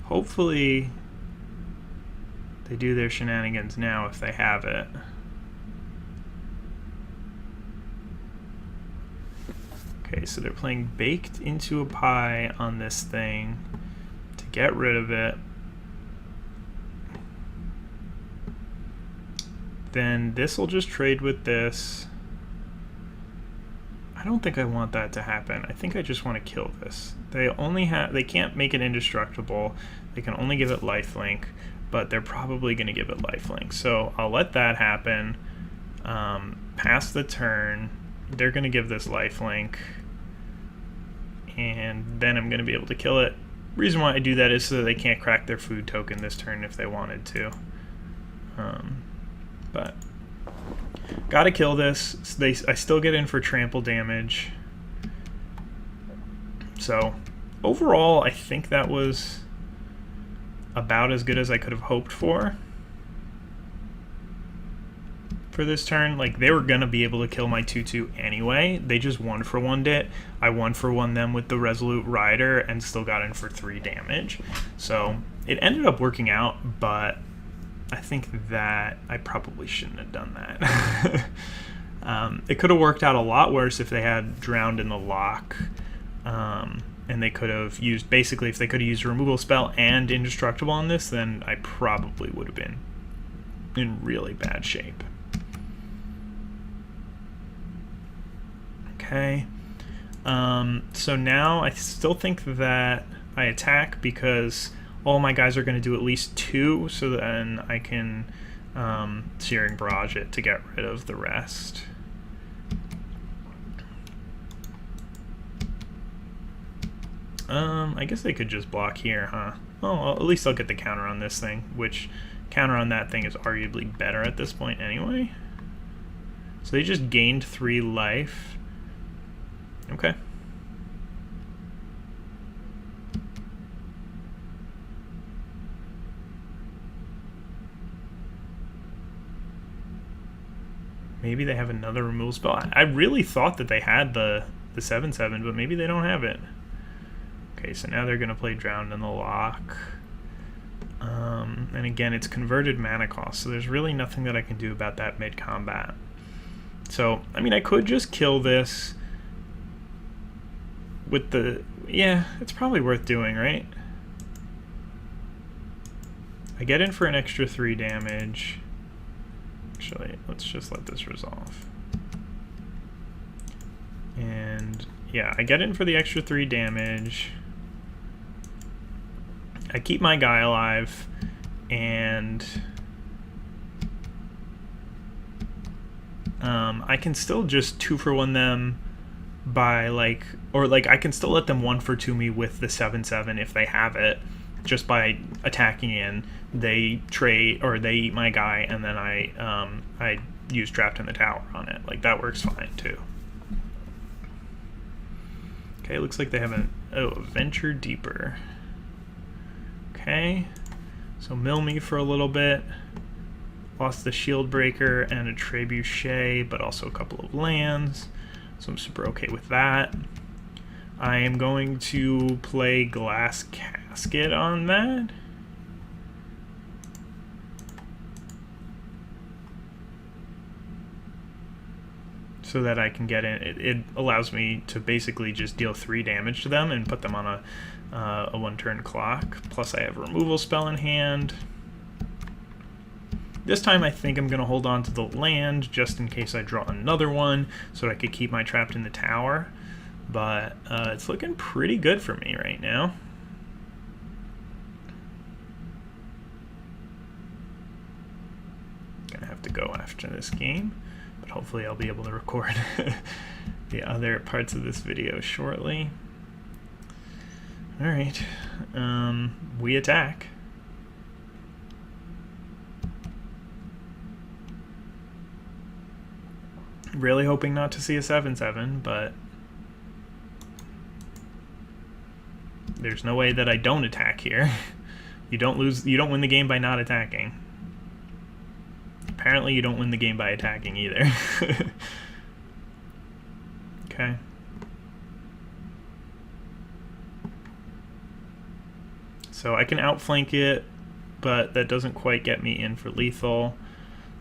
Hopefully, they do their shenanigans now if they have it. Okay, so they're playing Baked into a Pie on this thing to get rid of it. Then this will just trade with this. I don't think I want that to happen. I think I just want to kill this. They can't make it indestructible. They can only give it lifelink, but they're probably going to give it lifelink. So I'll let that happen. Pass the turn. They're going to give this lifelink, and then I'm going to be able to kill it. Reason why I do that is so that they can't crack their food token this turn if they wanted to. But gotta kill this. I still get in for trample damage. So overall, I think that was about as good as I could have hoped for this turn. Like, they were gonna be able to kill my 2/2 anyway. They just 1-for-1'd it. I 1-for-1 them with the Resolute Rider and still got in for 3 damage. So it ended up working out, but I think that I probably shouldn't have done that. It could have worked out a lot worse if they had Drowned in the Lock, and they could have used, basically, if they could have used a removal spell and Indestructible on this, then I probably would have been in really bad shape. Okay, so now I still think that I attack because all my guys are going to do at least 2, so then I can Searing Barrage it to get rid of the rest. I guess they could just block here, huh? Oh, well, at least I'll get the counter on this thing, which counter on that thing is arguably better at this point anyway. So they just gained 3 life. Okay. Maybe they have another removal spell. I really thought that they had the 7/7, but maybe they don't have it. Okay, so now they're going to play Drowned in the Lock. And again, it's converted mana cost, so there's really nothing that I can do about that mid-combat. So, I mean, I could just kill this with the... Yeah, it's probably worth doing, right? I get in for an extra 3 damage. Actually, let's just let this resolve. And yeah, I get in for the extra 3 damage. I keep my guy alive, and I can still just 2-for-1 them by I can still let them 1-for-2 me with the 7/7 if they have it, just by attacking in. They trade, or they eat my guy, and then I use Trapped in the Tower on it. Like, that works fine too. Okay, looks like they have a Venture Deeper. Okay, so mill me for a little bit. Lost the Shield Breaker and a Trebuchet, but also a couple of lands, so I'm super okay with that. I am going to play Glass Casket on that. So that I can get in. It allows me to basically just deal 3 damage to them and put them on a 1-turn clock. Plus I have a removal spell in hand. This time I think I'm going to hold on to the land just in case I draw another one so that I could keep my Trapped in the Tower. But it's looking pretty good for me right now. Gonna have to go after this game. Hopefully I'll be able to record the other parts of this video shortly. Alright, we attack. Really hoping not to see a 7/7, but there's no way that I don't attack here. You don't win the game by not attacking. Apparently you don't win the game by attacking either. Okay. So I can outflank it, but that doesn't quite get me in for lethal,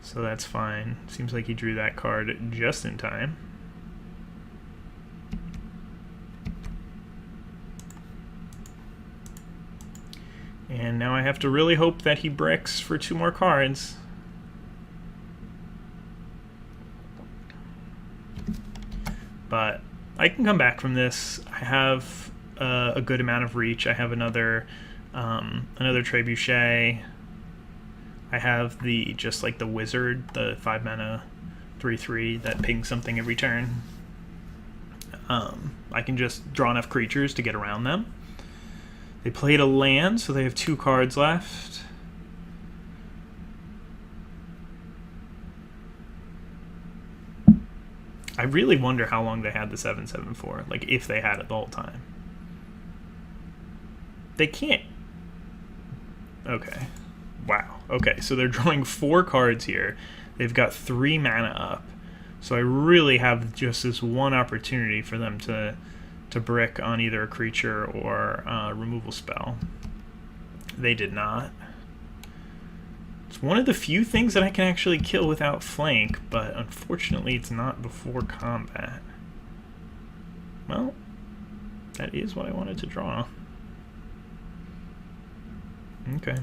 so that's fine. Seems like he drew that card just in time. And now I have to really hope that he bricks for 2 more cards. But I can come back from this. I have a good amount of reach. I have another Trebuchet. I have just like the wizard, the 5 mana 3/3 that pings something every turn. I can just draw enough creatures to get around them. They played a land, so they have 2 cards left. I really wonder how long they had the 7/7 for, like if they had it the whole time. They can't. Okay. Wow. Okay, so they're drawing 4 cards here. They've got 3 mana up. So I really have just this one opportunity for them to brick on either a creature or a removal spell. They did not. It's one of the few things that I can actually kill without flank, but unfortunately it's not before combat. Well, that is what I wanted to draw. Okay.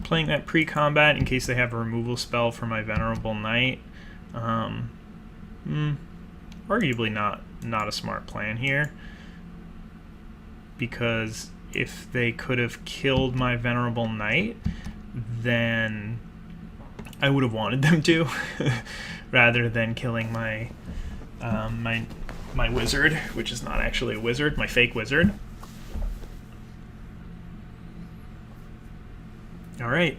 Playing that pre-combat in case they have a removal spell for my Venerable Knight. Arguably not a smart plan here, because if they could have killed my Venerable Knight, then I would have wanted them to, rather than killing my my wizard, which is not actually a wizard, my fake wizard. All right.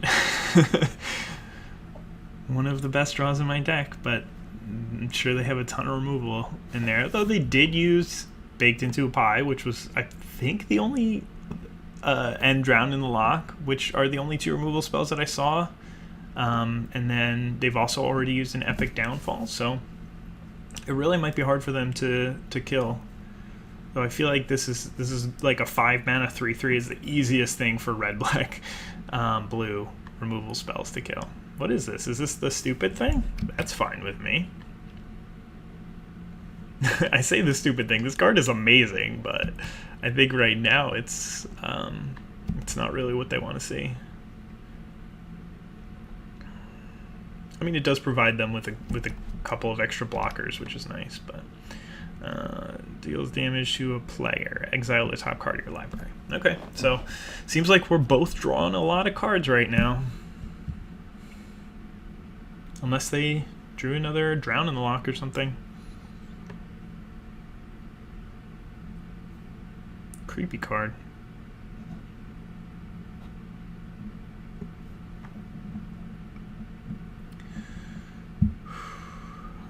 One of the best draws in my deck, but I'm sure they have a ton of removal in there. Though they did use Baked Into a Pie, which was, I think, the only, and Drown in the Lock, which are the only 2 removal spells that I saw. And then they've also already used an Epic Downfall, so it really might be hard for them to kill. Though I feel like this is like a 5 mana 3/3 is the easiest thing for red-black blue removal spells to kill. What is this? Is this the stupid thing? That's fine with me. I say the stupid thing. This card is amazing, but I think right now it's not really what they want to see. I mean, it does provide them with a couple of extra blockers, which is nice, but deals damage to a player. Exile the top card of your library. Okay, so seems like we're both drawing a lot of cards right now. Unless they drew another Drown in the Lock or something. Creepy card.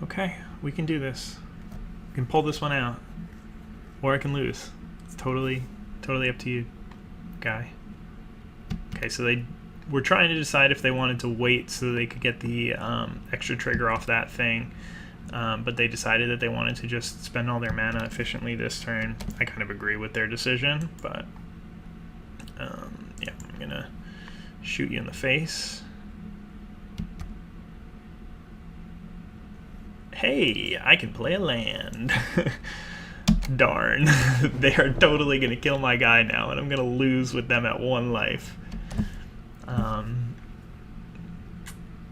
Okay, we can do this. We can pull this one out. Or I can lose. It's totally up to you, guy. Okay, so they were trying to decide if they wanted to wait so they could get the extra trigger off that thing. But they decided that they wanted to just spend all their mana efficiently this turn. I kind of agree with their decision, but yeah, I'm going to shoot you in the face. Hey, I can play a land. Darn. They are totally going to kill my guy now, and I'm going to lose with them at 1 life.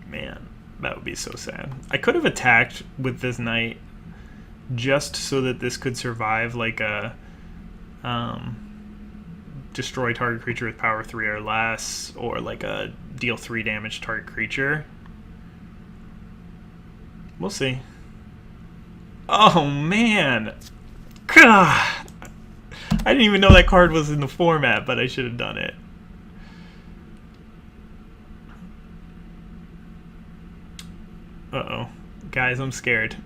Man, that would be so sad. I could have attacked with this knight just so that this could survive like a destroy target creature with power 3 or less, or like a deal 3 damage to target creature. We'll see. Oh man! I didn't even know that card was in the format, but I should have done it. Uh-oh. Guys, I'm scared.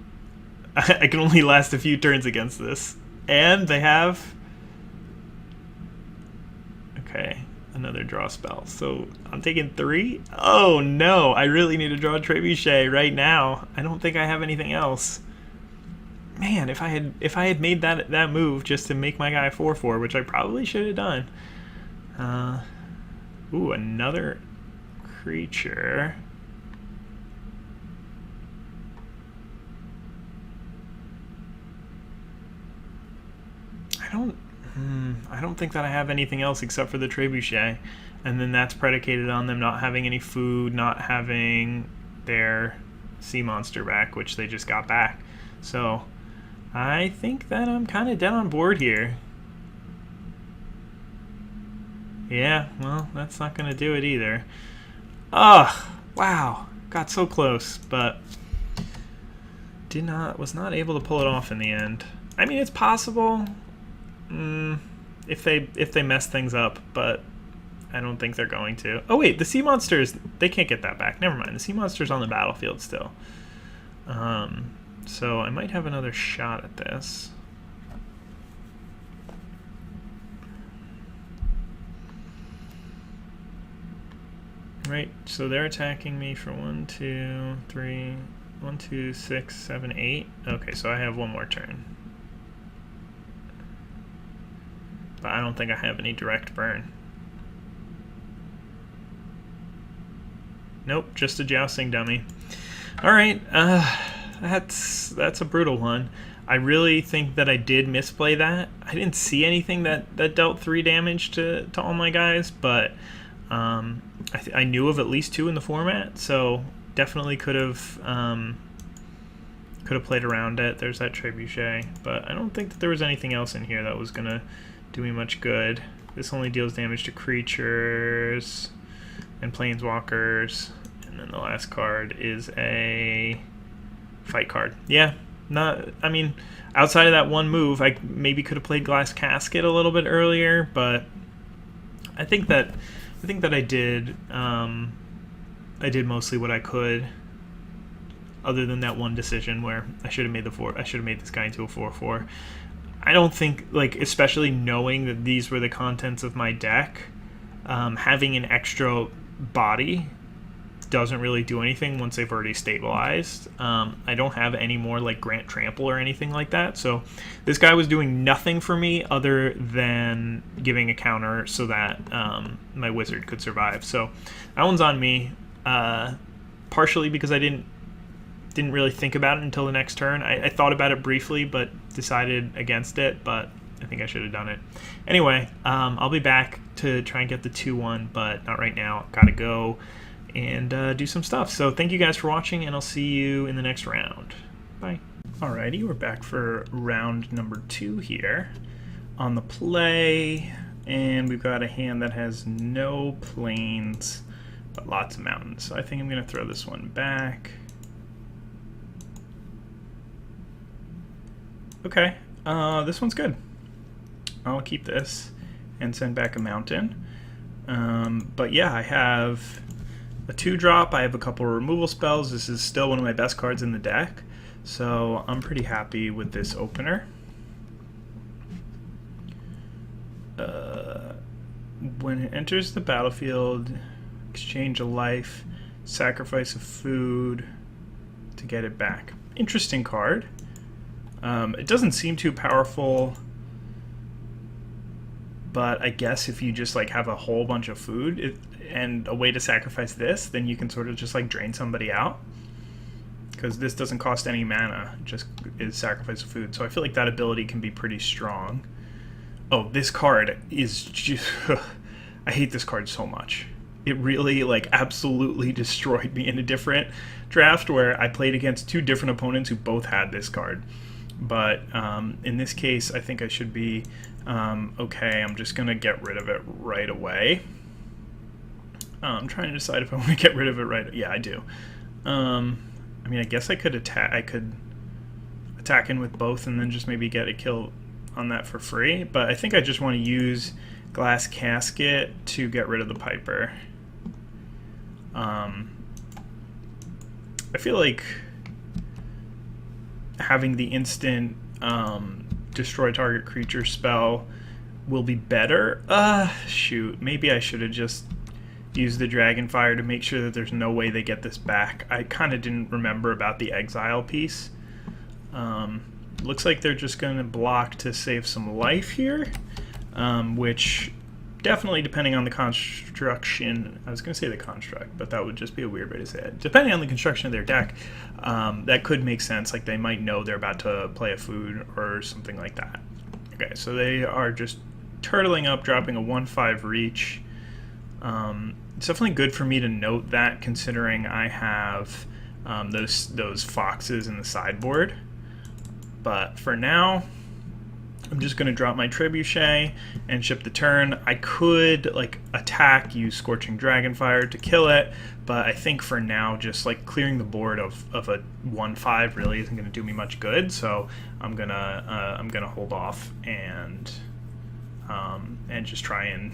I can only last a few turns against this. And they have... Okay, another draw spell. So I'm taking 3? Oh no, I really need to draw a Trebuchet right now. I don't think I have anything else. Man, if I had made that move just to make my guy 4/4, which I probably should have done. Ooh, another creature. I don't think that I have anything else except for the Trebuchet, and then that's predicated on them not having any food, not having their sea monster back, which they just got back. So I think that I'm kind of dead on board here. Yeah, well, that's not going to do it either. Ugh, wow, got so close, but was not able to pull it off in the end. I mean, it's possible. If they mess things up, but I don't think they're going to. Oh wait, the sea monsters, they can't get that back. Never mind, the sea monster's on the battlefield still. So I might have another shot at this. Right, so they're attacking me for 1, 2, 3, 1, 2, 6, 7, 8. Okay, so I have one more turn. But I don't think I have any direct burn. Nope, just a jousting dummy. All right, that's a brutal one. I really think that I did misplay that. I didn't see anything that dealt 3 damage to all my guys, but I knew of at least 2 in the format, so definitely could have played around it. There's that Trebuchet, but I don't think that there was anything else in here that was gonna do me much good. This only deals damage to creatures and planeswalkers, and then the last card is a fight card. Yeah, I mean, outside of that one move, I maybe could have played Glass Casket a little bit earlier, but I think that I did mostly what I could, other than that one decision where I should have made this guy into a 4/4. I don't think, like, especially knowing that these were the contents of my deck, having an extra body doesn't really do anything once they've already stabilized. I don't have any more, like, Grant Trample or anything like that, so this guy was doing nothing for me other than giving a counter so that my wizard could survive. So that one's on me, partially because I didn't really think about it until the next turn. I thought about it briefly, but decided against it, but I think I should have done it. Anyway, I'll be back to try and get the 2-1, but not right now. Gotta go and do some stuff. So thank you guys for watching, and I'll see you in the next round. Bye. Alrighty, we're back for round number 2 here on the play, and we've got a hand that has no plains, but lots of mountains. So I think I'm gonna throw this one back. Okay, this one's good. I'll keep this and send back a mountain. But yeah, I have a 2-drop. I have a couple of removal spells. This is still one of my best cards in the deck, so I'm pretty happy with this opener. When it enters the battlefield, exchange a life, sacrifice a food to get it back. Interesting card. It doesn't seem too powerful, but I guess if you just like have a whole bunch of food and a way to sacrifice this, then you can sort of just like drain somebody out, because this doesn't cost any mana, just is sacrifice of food. So I feel like that ability can be pretty strong. Oh, this card is just I hate this card so much. It really, like, absolutely destroyed me in a different draft where I played against 2 different opponents who both had this card. But in this case, I think I should be okay. I'm just going to get rid of it right away. I'm trying to decide if I want to get rid of it right. Yeah, I do. I mean, I guess I could attack in with both and then just maybe get a kill on that for free. But I think I just want to use Glass Casket to get rid of the Piper. I feel like having the instant destroy target creature spell will be better. Shoot. Maybe I should have just used the Dragonfire to make sure that there's no way they get this back. I kind of didn't remember about the exile piece. Looks like they're just going to block to save some life here, which definitely, depending on the construction, I was going to say the construct, but that would just be a weird way to say it. Depending on the construction of their deck, that could make sense. Like, they might know they're about to play a food or something like that. Okay, so they are just turtling up, dropping a 1/5 reach. It's definitely good for me to note that, considering I have those foxes in the sideboard. But for now, I'm just going to drop my Trebuchet and ship the turn. I could like attack, use Scorching Dragonfire to kill it, but I think for now, just like clearing the board of a 1/5 really isn't going to do me much good. So I'm gonna hold off and just try and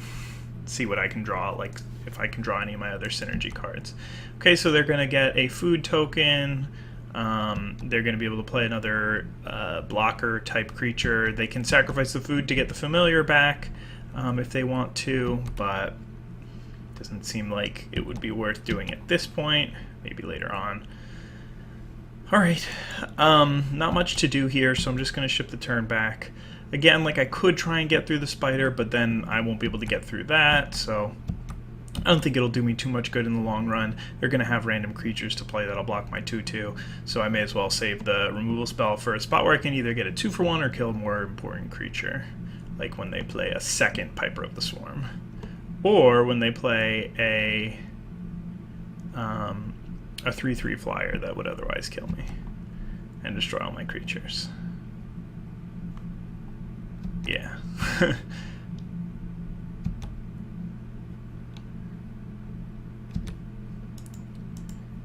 see what I can draw, like if I can draw any of my other synergy cards. Okay, so they're going to get a food token. They're going to be able to play another blocker type creature. They can sacrifice the food to get the familiar back if they want to, but it doesn't seem like it would be worth doing at this point. Maybe later on. Alright, not much to do here, so I'm just going to ship the turn back. Again, like I could try and get through the spider, but then I won't be able to get through that, so I don't think it'll do me too much good in the long run. They're going to have random creatures to play that'll block my 2/2, so I may as well save the removal spell for a spot where I can either get a 2-for-1 or kill a more important creature, like when they play a second Piper of the Swarm, or when they play a 3/3 flyer that would otherwise kill me and destroy all my creatures. Yeah.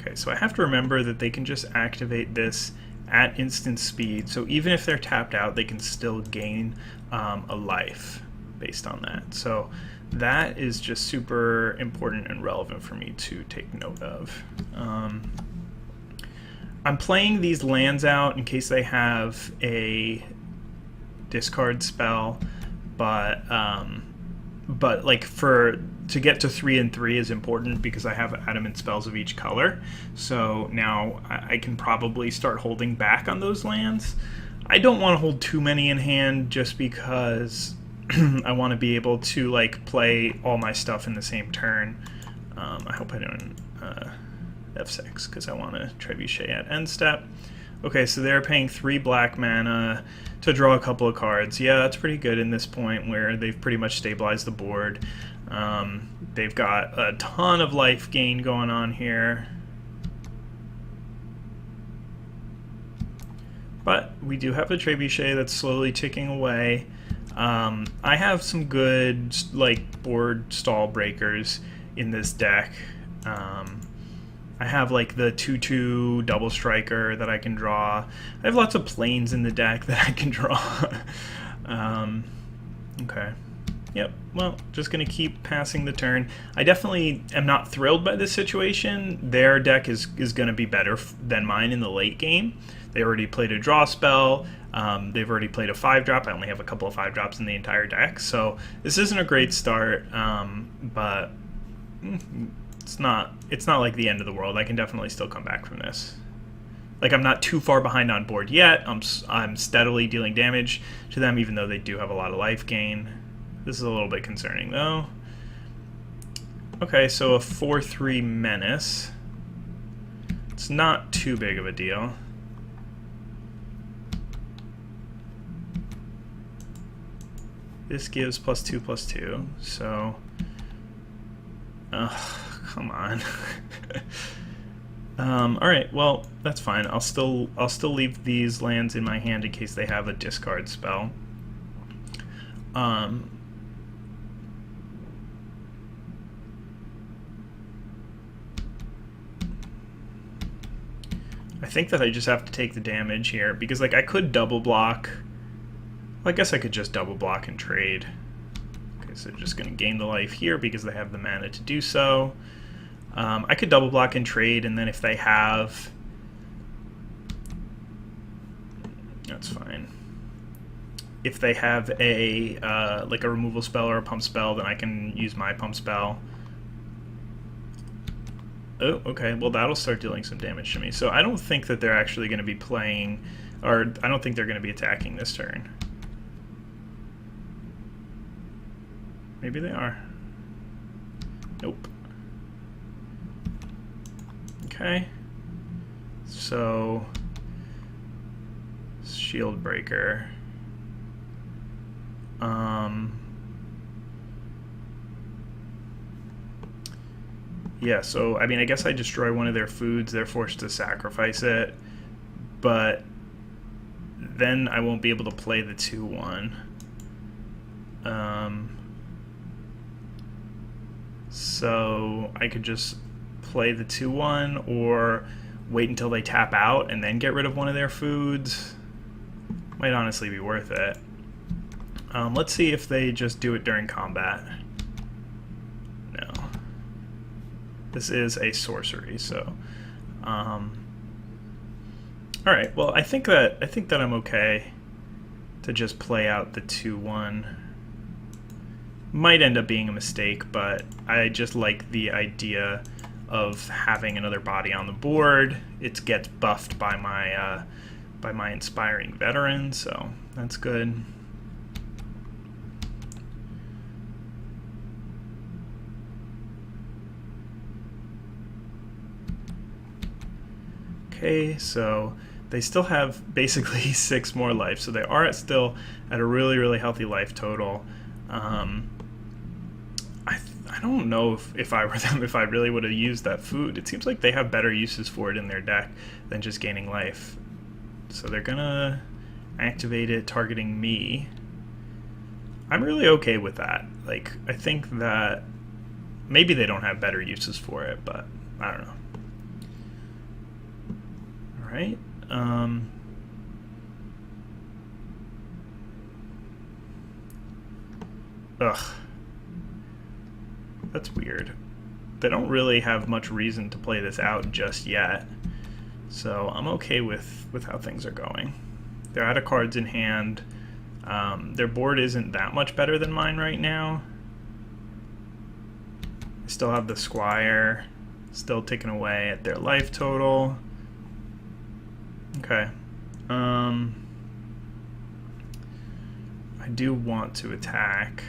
Okay, so I have to remember that they can just activate this at instant speed, so even if they're tapped out, they can still gain a life based on that. So that is just super important and relevant for me to take note of. I'm playing these lands out in case they have a discard spell, but like to get to 3 and 3 is important because I have adamant spells of each color. So now I can probably start holding back on those lands. I don't want to hold too many in hand just because I want to be able to like play all my stuff in the same turn. I hope I don't F6 because I want to Trebuchet at end step. Okay, so they're paying 3 black mana to draw a couple of cards. Yeah, that's pretty good in this point where they've pretty much stabilized the board. They've got a ton of life gain going on here. But we do have a Trebuchet that's slowly ticking away. I have some good like board stall breakers in this deck. I have like the 2/2 double striker that I can draw. I have lots of planes in the deck that I can draw. Okay. Yep, well, just going to keep passing the turn. I definitely am not thrilled by this situation. Their deck is going to be better than mine in the late game. They already played a draw spell. They've already played a 5-drop. I only have a couple of 5-drops in the entire deck, so this isn't a great start, but it's not like the end of the world. I can definitely still come back from this. Like, I'm not too far behind on board yet. I'm steadily dealing damage to them, even though they do have a lot of life gain. This is a little bit concerning, though. Okay, so a 4/3 Menace. It's not too big of a deal. This gives +2/+2, so... come on. Alright, well, that's fine. I'll still leave these lands in my hand in case they have a discard spell. I think that I just have to take the damage here, because like I could double block. Well, I guess I could just double block and trade. Okay, so they're just going to gain the life here because they have the mana to do so. I could double block and trade, and then if they have... That's fine. if they have a like a removal spell or a pump spell, then I can use my pump spell. Oh, okay, well that'll start dealing some damage to me. So I don't think that they're actually going to be playing, or I don't think they're going to be attacking this turn. Maybe they are. Nope. Okay. So Shield Breaker. Yeah, so I mean, I guess I destroy one of their foods, they're forced to sacrifice it, but then I won't be able to play the 2/1. So I could just play the 2/1 or wait until they tap out and then get rid of one of their foods. Might honestly be worth it. Let's see if they just do it during combat. No. This is a sorcery, so alright, well I think that I'm okay to just play out the 2/1. Might end up being a mistake, but I just like the idea of having another body on the board. It gets buffed by my Inspiring Veteran, so that's good. Okay, so they still have basically 6 more life, so they are still at a really, really healthy life total. I don't know if I were them, if I really would have used that food. It seems like they have better uses for it in their deck than just gaining life. So they're gonna activate it targeting me. I'm really okay with that. Like, I think that maybe they don't have better uses for it, but I don't know. Alright. Ugh. That's weird. They don't really have much reason to play this out just yet. So I'm okay with how things are going. They're out of cards in hand. Their board isn't that much better than mine right now. I still have the Squire, still ticking away at their life total. Okay. I do want to attack.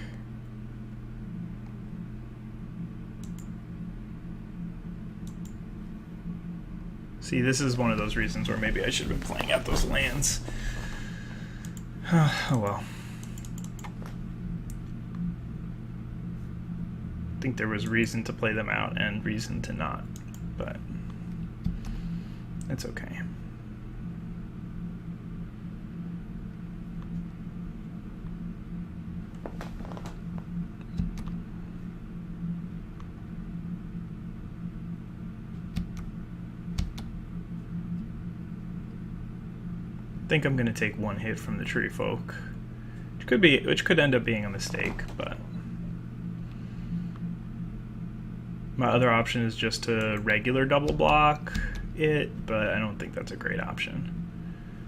See, this is one of those reasons where maybe I should have been playing out those lands. Oh well. I think there was reason to play them out and reason to not, but it's okay. I think I'm going to take 1 hit from the Tree Folk, which could end up being a mistake, but my other option is just to regular double block it, but I don't think that's a great option.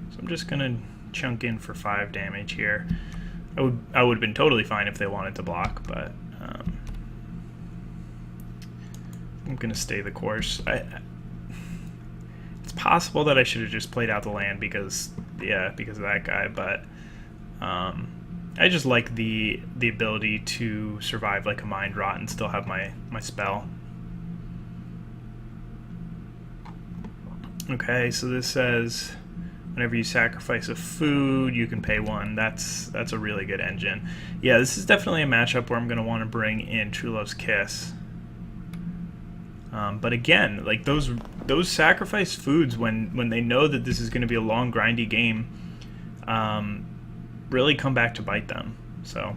So I'm just going to chunk in for 5 damage here. I would have been totally fine if they wanted to block, but I'm going to stay the course. It's possible that I should have just played out the land because of that guy, but I just like the ability to survive like a Mind Rot and still have my spell. Okay, so this says whenever you sacrifice a food, you can pay 1. That's a really good engine. Yeah, this is definitely a matchup where I'm going to want to bring in True Love's Kiss. But again, like those sacrifice foods when they know that this is going to be a long grindy game, really come back to bite them. So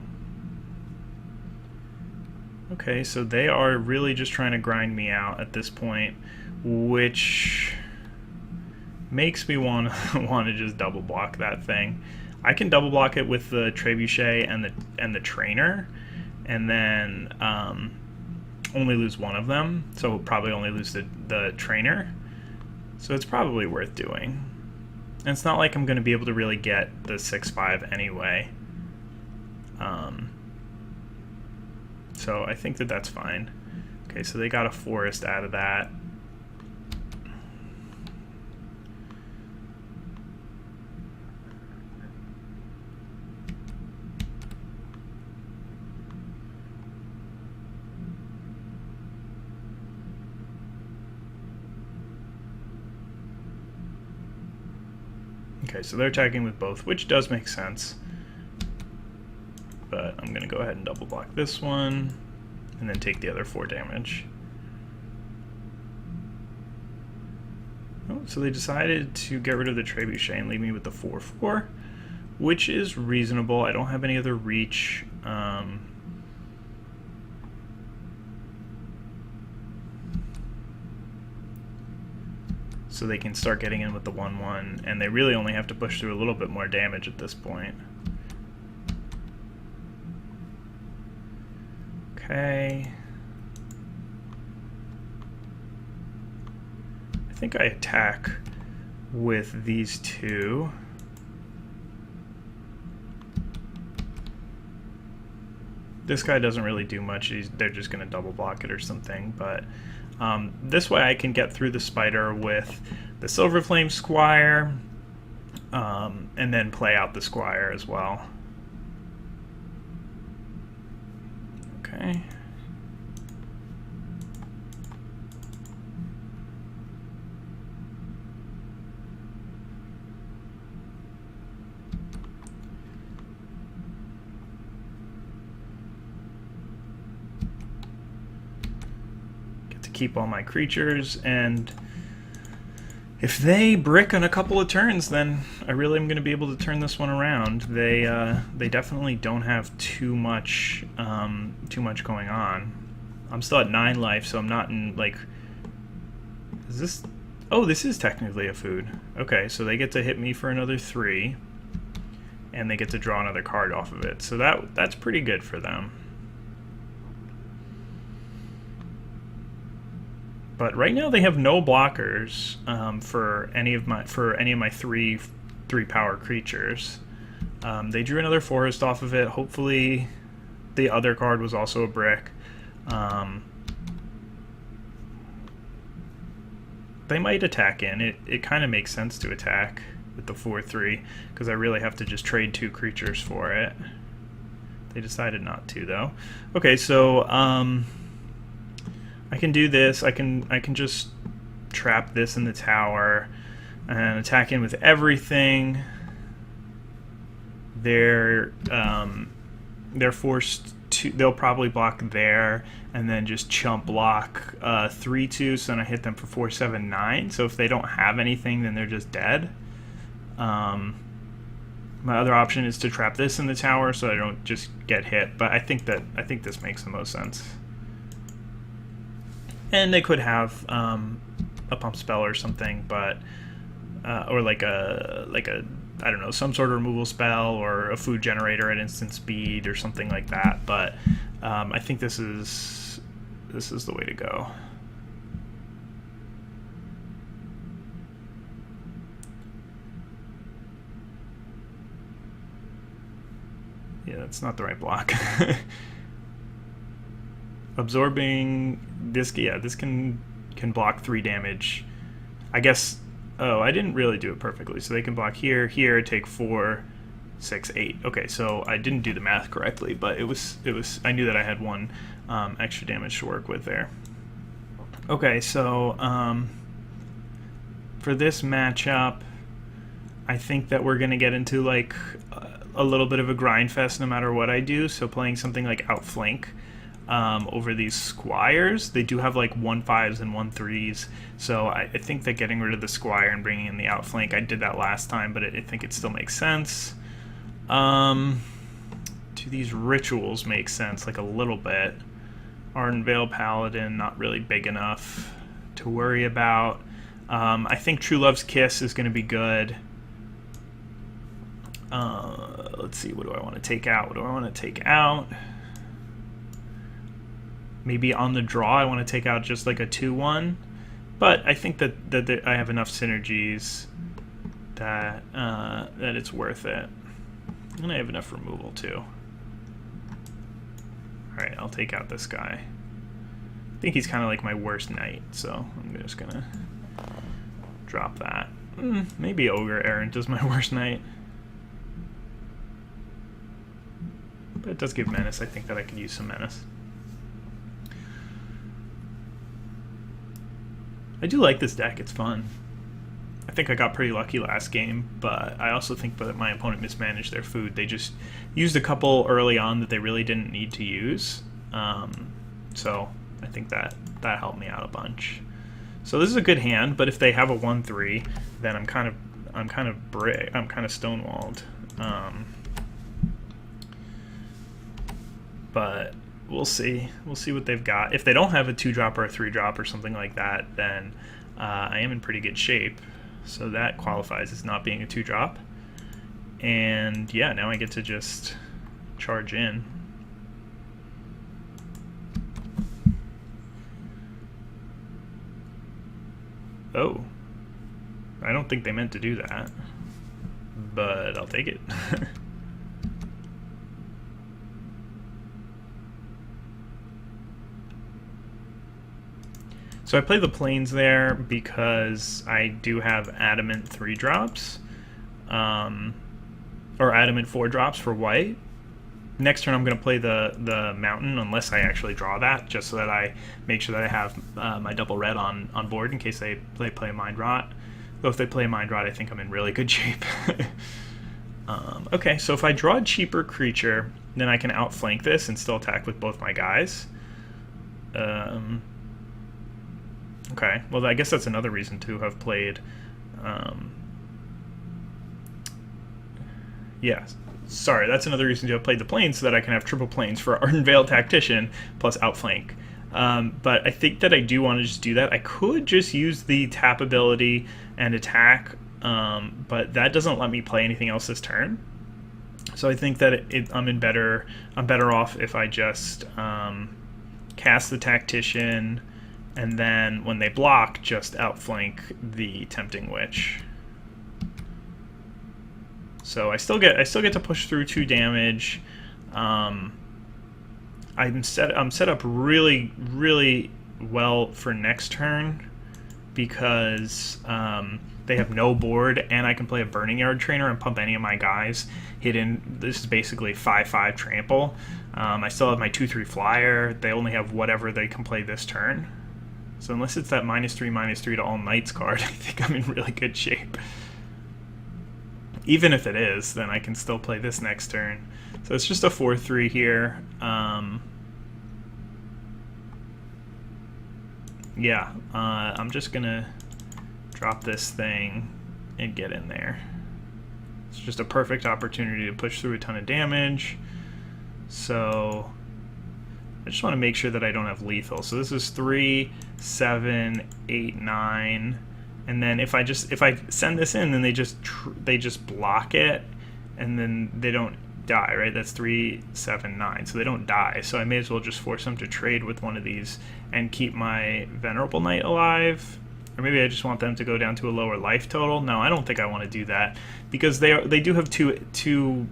okay, so they are really just trying to grind me out at this point, which makes me want to just double block that thing. I can double block it with the Trebuchet and the Trainer, and then only lose one of them, so we'll probably only lose the Trainer. So it's probably worth doing. And it's not like I'm going to be able to really get the 6/5 anyway. So I think that that's fine. Okay, so they got a forest out of that. Okay, so they're attacking with both, which does make sense. But I'm going to go ahead and double block this one, and then take the other 4 damage. Oh, so they decided to get rid of the Trebuchet and leave me with the 4/4, which is reasonable. I don't have any other reach. So they can start getting in with the 1/1, and they really only have to push through a little bit more damage at this point. Okay. I think I attack with these 2. This guy doesn't really do much. They're just going to double block it or something, but this way I can get through the spider with the Silver Flame Squire, and then play out the Squire as well. Okay. Keep all my creatures, and if they brick on a couple of turns, then I really am going to be able to turn this one around. They definitely don't have too much going on. I'm still at 9 life, so I'm not in, like, is this? Oh, this is technically a food. Okay, so they get to hit me for another 3, and they get to draw another card off of it. So that's pretty good for them. But right now they have no blockers for any of my three power creatures. They drew another forest off of it. Hopefully, the other card was also a brick. They might attack in. It kind of makes sense to attack with the 4/3 because I really have to just trade 2 creatures for it. They decided not to though. Okay, so I can do this. I can just trap this in the tower and attack in with everything. They're forced to. They'll probably block there and then just chump block 3/2. So then I hit them for 4/7/9. So if they don't have anything, then they're just dead. My other option is to trap this in the tower so I don't just get hit. But I think this makes the most sense. And they could have a pump spell or something, but or like a I don't know, some sort of removal spell or a food generator at instant speed or something like that. But I think this is the way to go. Yeah, that's not the right block. Absorbing this, yeah, this can block 3 damage. I guess. Oh, I didn't really do it perfectly. So they can block here, take 4, 6, 8. Okay, so I didn't do the math correctly, but it was. I knew that I had 1 extra damage to work with there. Okay, so for this matchup, I think that we're gonna get into like a little bit of a grind fest no matter what I do. So playing something like Outflank. Over these squires. They do have like 1/5s and 1/3s, so I think that getting rid of the squire and bringing in the outflank, I did that last time, but I think it still makes sense. Do these rituals make sense? Like a little bit. Ardenvale Paladin, not really big enough to worry about. I think True Love's Kiss is going to be good. Let's see, what do I want to take out? Maybe on the draw, I want to take out just like a 2/1, but I think that I have enough synergies that it's worth it, and I have enough removal too. Alright, I'll take out this guy. I think he's kind of like my worst knight, so I'm just gonna drop that. Maybe Ogre Errant is my worst knight. But it does give menace. I think that I could use some menace. I do like this deck. It's fun. I think I got pretty lucky last game, but I also think that my opponent mismanaged their food. They just used a couple early on that they really didn't need to use. So I think that helped me out a bunch. So this is a good hand, but if they have a 1/3, then I'm kind of stonewalled. But we'll see. We'll see what they've got. If they don't have a 2-drop or a 3-drop or something like that, then I am in pretty good shape. So that qualifies as not being a 2-drop. And yeah, now I get to just charge in. Oh, I don't think they meant to do that, but I'll take it. So I play the plains there because I do have adamant 3-drops, or adamant 4-drops for white. Next turn I'm going to play the mountain, unless I actually draw that, just so that I make sure that I have my double red on board in case they play Mind Rot. Though if they play Mind Rot, I think I'm in really good shape. Okay, so if I draw a cheaper creature, then I can outflank this and still attack with both my guys. Okay, well I guess that's another reason to have played, yeah, sorry, that's another reason to have played the plains, so that I can have triple plains for Ardent Veil Tactician plus outflank. But I think that I do want to just do that. I could just use the tap ability and attack, but that doesn't let me play anything else this turn. So I think that I'm better off if I just cast the Tactician, and then when they block, just outflank the Tempting Witch. So I still get to push through 2 damage. I'm set up really well for next turn because they have no board, and I can play a Burning Yard Trainer and pump any of my guys. This is basically 5/5 trample. I still have my 2/3 flyer. They only have whatever they can play this turn. So unless it's that -3/-3 to all knights card, I think I'm in really good shape. Even if it is, then I can still play this next turn. So it's just a 4/3 here. Yeah, I'm just gonna drop this thing and get in there. It's just a perfect opportunity to push through a ton of damage. So I just want to make sure that I don't have lethal. So this is 3, 7, 8, 9, and then if I send this in, then they just block it, and then they don't die, right? That's 3, 7, 9, so they don't die. So I may as well just force them to trade with one of these and keep my Venerable Knight alive. Or maybe I just want them to go down to a lower life total. No, I don't think I want to do that because they do have two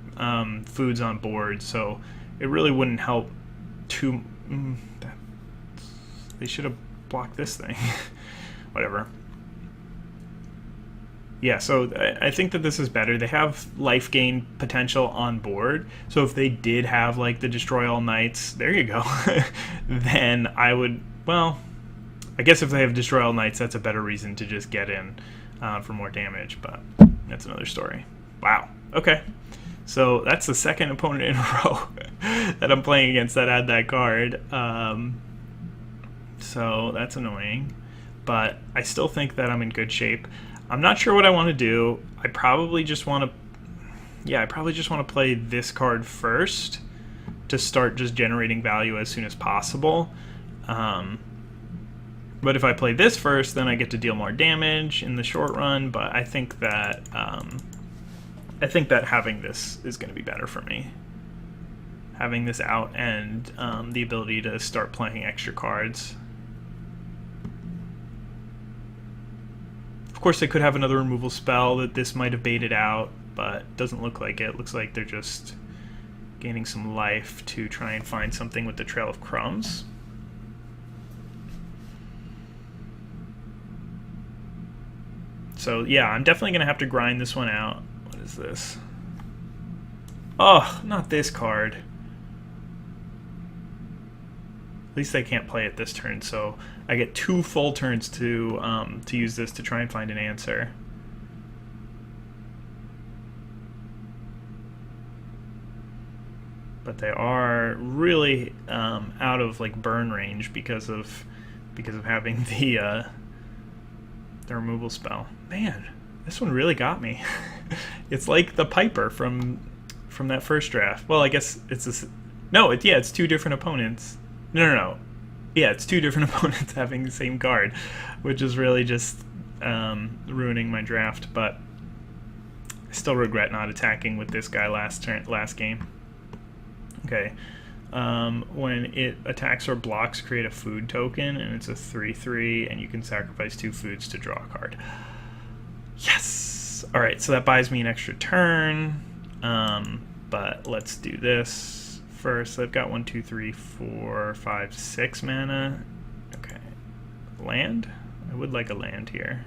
foods on board, so it really wouldn't help. They should have blocked this thing. Whatever. Yeah, so I think that this is better. They have life gain potential on board, so if they did have like the Destroy All Knights, there you go, then I would, well, I guess if they have Destroy All Knights, that's a better reason to just get in for more damage, but that's another story. Wow, okay. So that's the second opponent in a row that I'm playing against that had that card. So that's annoying, but I still think that I'm in good shape. I'm not sure what I want to do. I probably just want to play this card first to start just generating value as soon as possible. But if I play this first, then I get to deal more damage in the short run. But I think that having this is going to be better for me. Having this out and the ability to start playing extra cards. Of course, they could have another removal spell that this might have baited out, but it doesn't look like it. It looks like they're just gaining some life to try and find something with the Trail of Crumbs. So yeah, I'm definitely going to have to grind this one out. What is this? Oh, not this card. At least they can't play it this turn, so I get 2 full turns to use this to try and find an answer. But they are really out of like burn range because of having the removal spell. Man, this one really got me. It's like the Piper from that first draft. Well, I guess it's it's 2 different opponents. No. Yeah, it's 2 different opponents having the same card, which is really just ruining my draft. But I still regret not attacking with this guy last game. Okay. When it attacks or blocks, create a food token, and it's a 3/3, and you can sacrifice 2 foods to draw a card. Yes! Alright, so that buys me an extra turn, but let's do this first. I've got 1, 2, 3, 4, 5, 6 mana. Okay. Land? I would like a land here.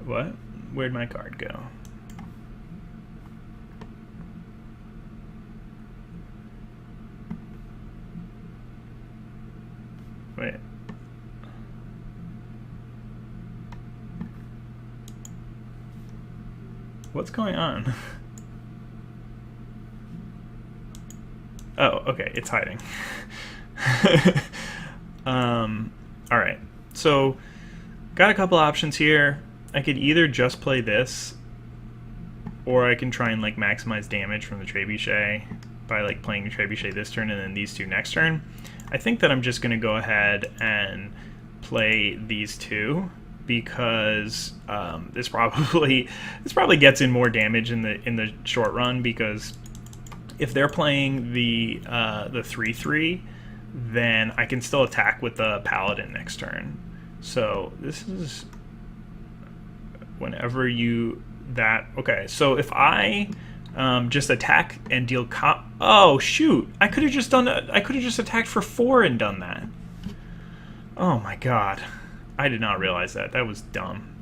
What? Where'd my card go? Wait. What's going on? Oh, okay, it's hiding. Alright, so got a couple options here. I could either just play this, or I can try and like maximize damage from the Trebuchet by like playing Trebuchet this turn and then these 2 next turn. I think that I'm just going to go ahead and play these 2 because this probably gets in more damage in the short run, because if they're playing the 3/3, then I can still attack with the Paladin next turn. So this is whenever you okay. So if I just attack and deal oh shoot! I could have just done that. I could have just attacked for 4 and done that. Oh my god! I did not realize that. That was dumb.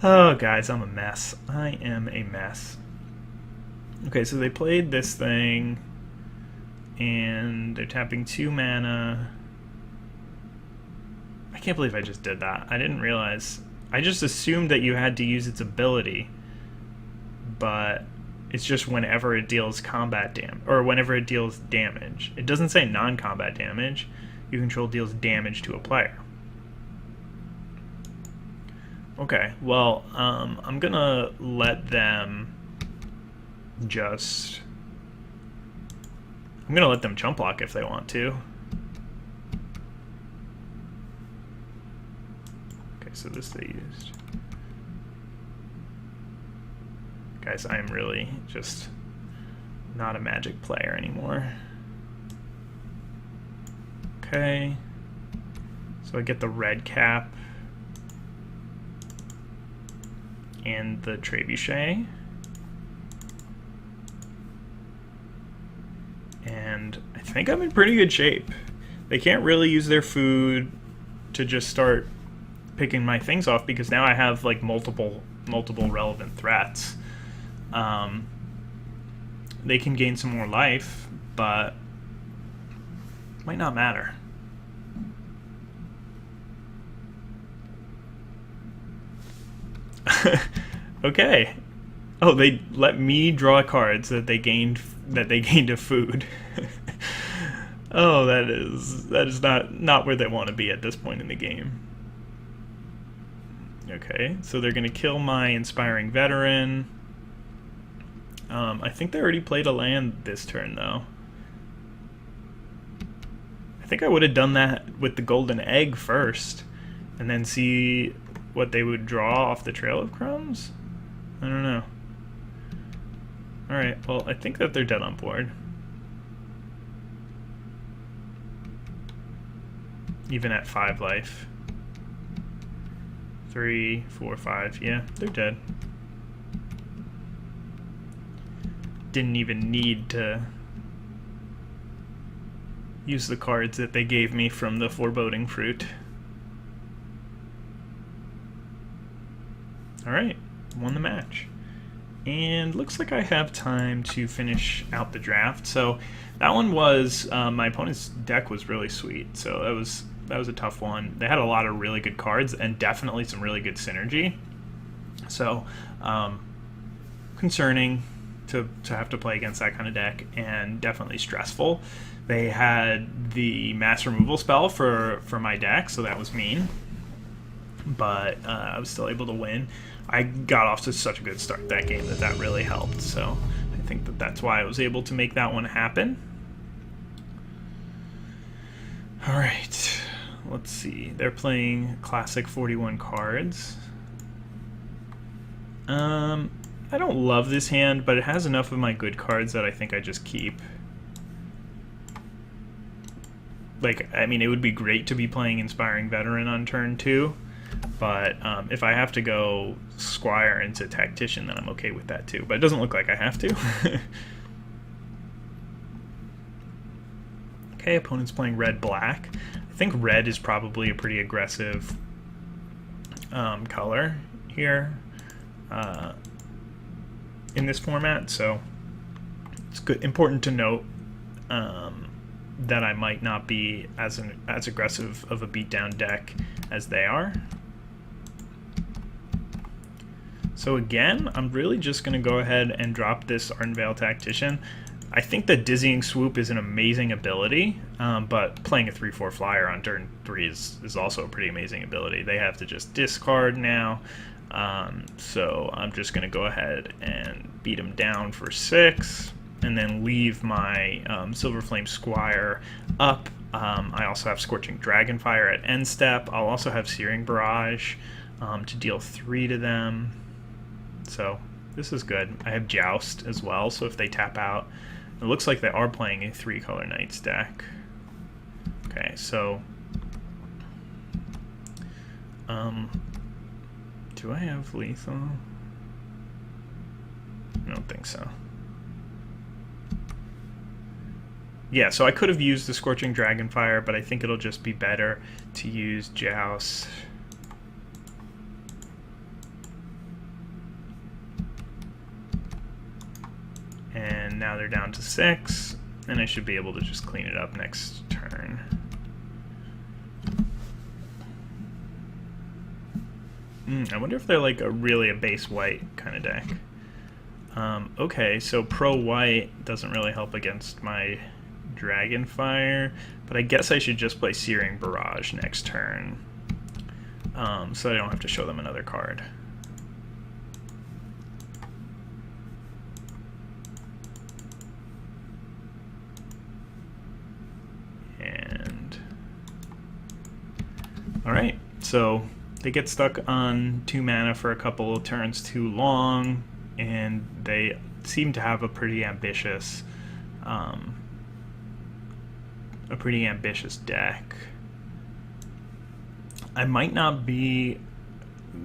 Oh guys, I'm a mess. I am a mess. Okay, so they played this thing, and they're tapping 2 mana. I can't believe I just did that. I didn't realize. I just assumed that you had to use its ability, but it's just whenever it deals combat damage, or whenever it deals damage. It doesn't say non-combat damage. You control deals damage to a player. Okay, well, I'm gonna let them just... I'm gonna let them chump block if they want to. Okay, so this they used. Guys, I'm really just not a Magic player anymore. Okay, so I get the red cap and the Trebuchet, and I think I'm in pretty good shape. They can't really use their food to just start picking my things off, because now I have like multiple relevant threats. They can gain some more life, but might not matter. Okay. Oh, they let me draw cards that they gained a food. Oh, that is not where they want to be at this point in the game. Okay, so they're going to kill my Inspiring Veteran. I think they already played a land this turn, though. I think I would have done that with the Golden Egg first, and then see what they would draw off the Trail of Crumbs? I don't know. Alright, well, I think that they're dead on board. Even at 5 life. 3, 4, 5. Yeah, they're dead. Didn't even need to use the cards that they gave me from the Foreboding Fruit. Alright, won the match. And looks like I have time to finish out the draft. So that one was, my opponent's deck was really sweet. So that was a tough one. They had a lot of really good cards and definitely some really good synergy. So concerning to have to play against that kind of deck, and definitely stressful. They had the mass removal spell for my deck, so that was mean. But I was still able to win. I got off to such a good start that game that really helped. So I think that's why I was able to make that one happen. All right, let's see. They're playing classic 41 cards. I don't love this hand, but it has enough of my good cards that I think I just keep. Like, I mean, it would be great to be playing Inspiring Veteran on turn 2, but if I have to go Squire into Tactician, then I'm okay with that too. But it doesn't look like I have to. Okay, opponent's playing red-black. I think red is probably a pretty aggressive color here in this format, so it's important to note that I might not be as aggressive of a beatdown deck as they are. So again, I'm really just going to go ahead and drop this Ardenvale Tactician. I think that Dizzying Swoop is an amazing ability, but playing a 3/4 flyer on turn 3 is also a pretty amazing ability. They have to just discard now, so I'm just going to go ahead and beat them down for 6, and then leave my Silverflame Squire up. I also have Scorching Dragonfire at end step. I'll also have Searing Barrage to deal 3 to them. So this is good. I have Joust as well, so if they tap out, it looks like they are playing a 3-color Knights deck. Okay, so do I have lethal? I don't think so. Yeah, so I could have used the Scorching Dragonfire, but I think it'll just be better to use Joust. And now they're down to 6, and I should be able to just clean it up next turn. I wonder if they're like really a base white kind of deck. Okay, so pro white doesn't really help against my Dragonfire, but I guess I should just play Searing Barrage next turn, so I don't have to show them another card. And alright, so they get stuck on 2 mana for a couple of turns too long, and they seem to have a pretty ambitious deck. I might not be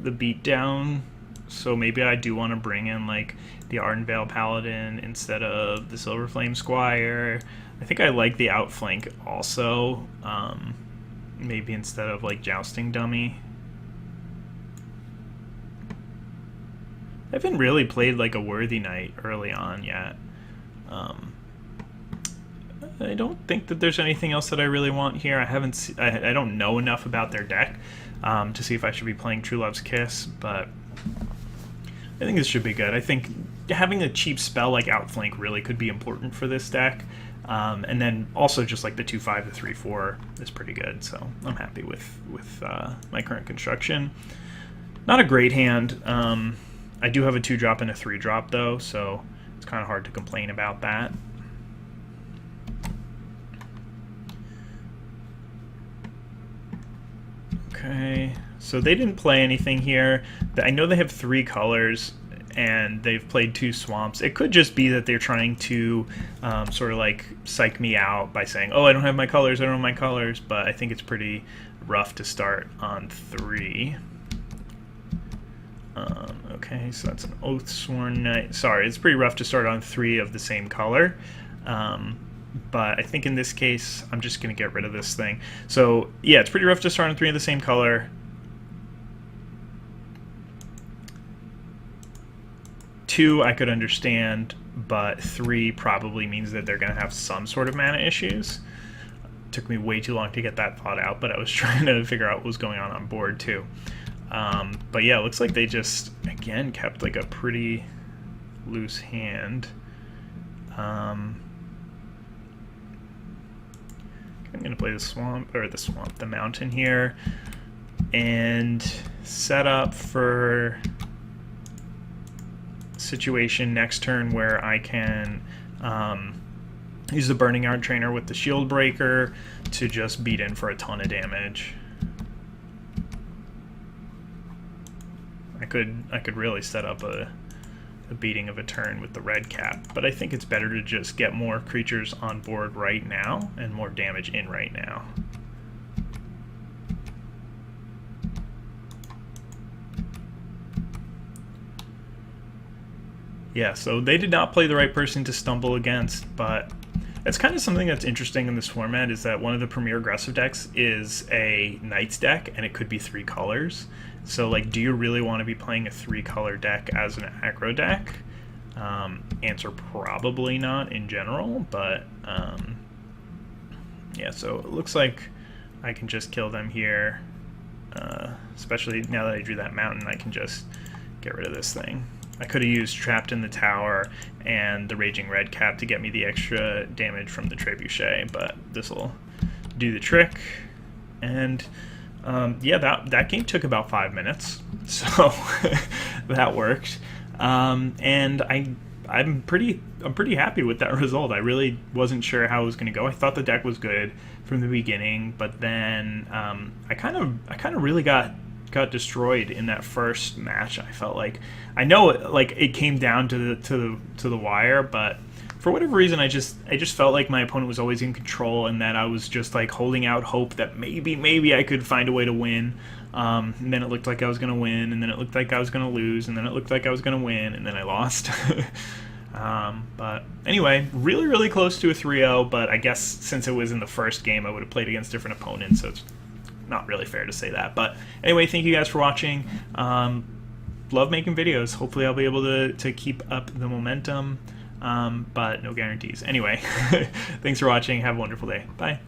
the beatdown, so maybe I do want to bring in like the Ardenvale Paladin instead of the Silverflame Squire. I think I like the outflank also, maybe instead of like Jousting Dummy. I haven't really played like a Worthy Knight early on yet. I don't think that there's anything else that I really want here. I don't know enough about their deck to see if I should be playing True Love's Kiss, but I think this should be good. I think having a cheap spell like Outflank really could be important for this deck. And then also just like the 2/5 to 3/4 is pretty good, so I'm happy with my current construction. Not a great hand. I do have a 2-drop and a 3-drop though, so it's kind of hard to complain about that. Okay, so they didn't play anything here. I know they have 3 colors, and they've played 2 swamps. It could just be that they're trying to sort of like psych me out by saying, oh, I don't have my colors, but I think it's pretty rough to start on 3. Okay, so that's an Oathsworn Knight. Sorry, it's pretty rough to start on 3 of the same color. But I think in this case, I'm just going to get rid of this thing. So, yeah, it's pretty rough to start on 3 of the same color. 2 I could understand, but 3 probably means that they're going to have some sort of mana issues. It took me way too long to get that thought out, but I was trying to figure out what was going on board too. But yeah, it looks like they just, again, kept like a pretty loose hand. I'm going to play the mountain here, and set up for situation next turn where I can use the Burning Yard Trainer with the Shield Breaker to just beat in for a ton of damage. I could really set up a beating of a turn with the red cap, but I think it's better to just get more creatures on board right now and more damage in right now. Yeah, so they did not play the right person to stumble against, but that's kind of something that's interesting in this format, is that one of the premier aggressive decks is a Knights deck, and it could be 3 colors. So, like, do you really want to be playing a 3-color deck as an aggro deck? Answer probably not in general, but yeah, so it looks like I can just kill them here. Especially now that I drew that mountain, I can just get rid of this thing. I could have used Trapped in the Tower and the Raging Red Cap to get me the extra damage from the Trebuchet, but this will do the trick. And yeah, that game took about 5 minutes, so that worked. And I'm pretty happy with that result. I really wasn't sure how it was going to go. I thought the deck was good from the beginning, but then I kind of really got destroyed in that first match. I felt like, I know like it came down to the wire, but for whatever reason I just felt like my opponent was always in control, and that I was just like holding out hope that maybe I could find a way to win. And then it looked like I was going to win, and then it looked like I was going to lose, and then it looked like I was going to win, and then I lost. But anyway, really close to a 3-0, but I guess since it was in the first game, I would have played against different opponents, so it's not really fair to say that. But anyway, thank you guys for watching. Love making videos. Hopefully I'll be able to keep up the momentum, but no guarantees. Anyway, thanks for watching. Have a wonderful day. Bye.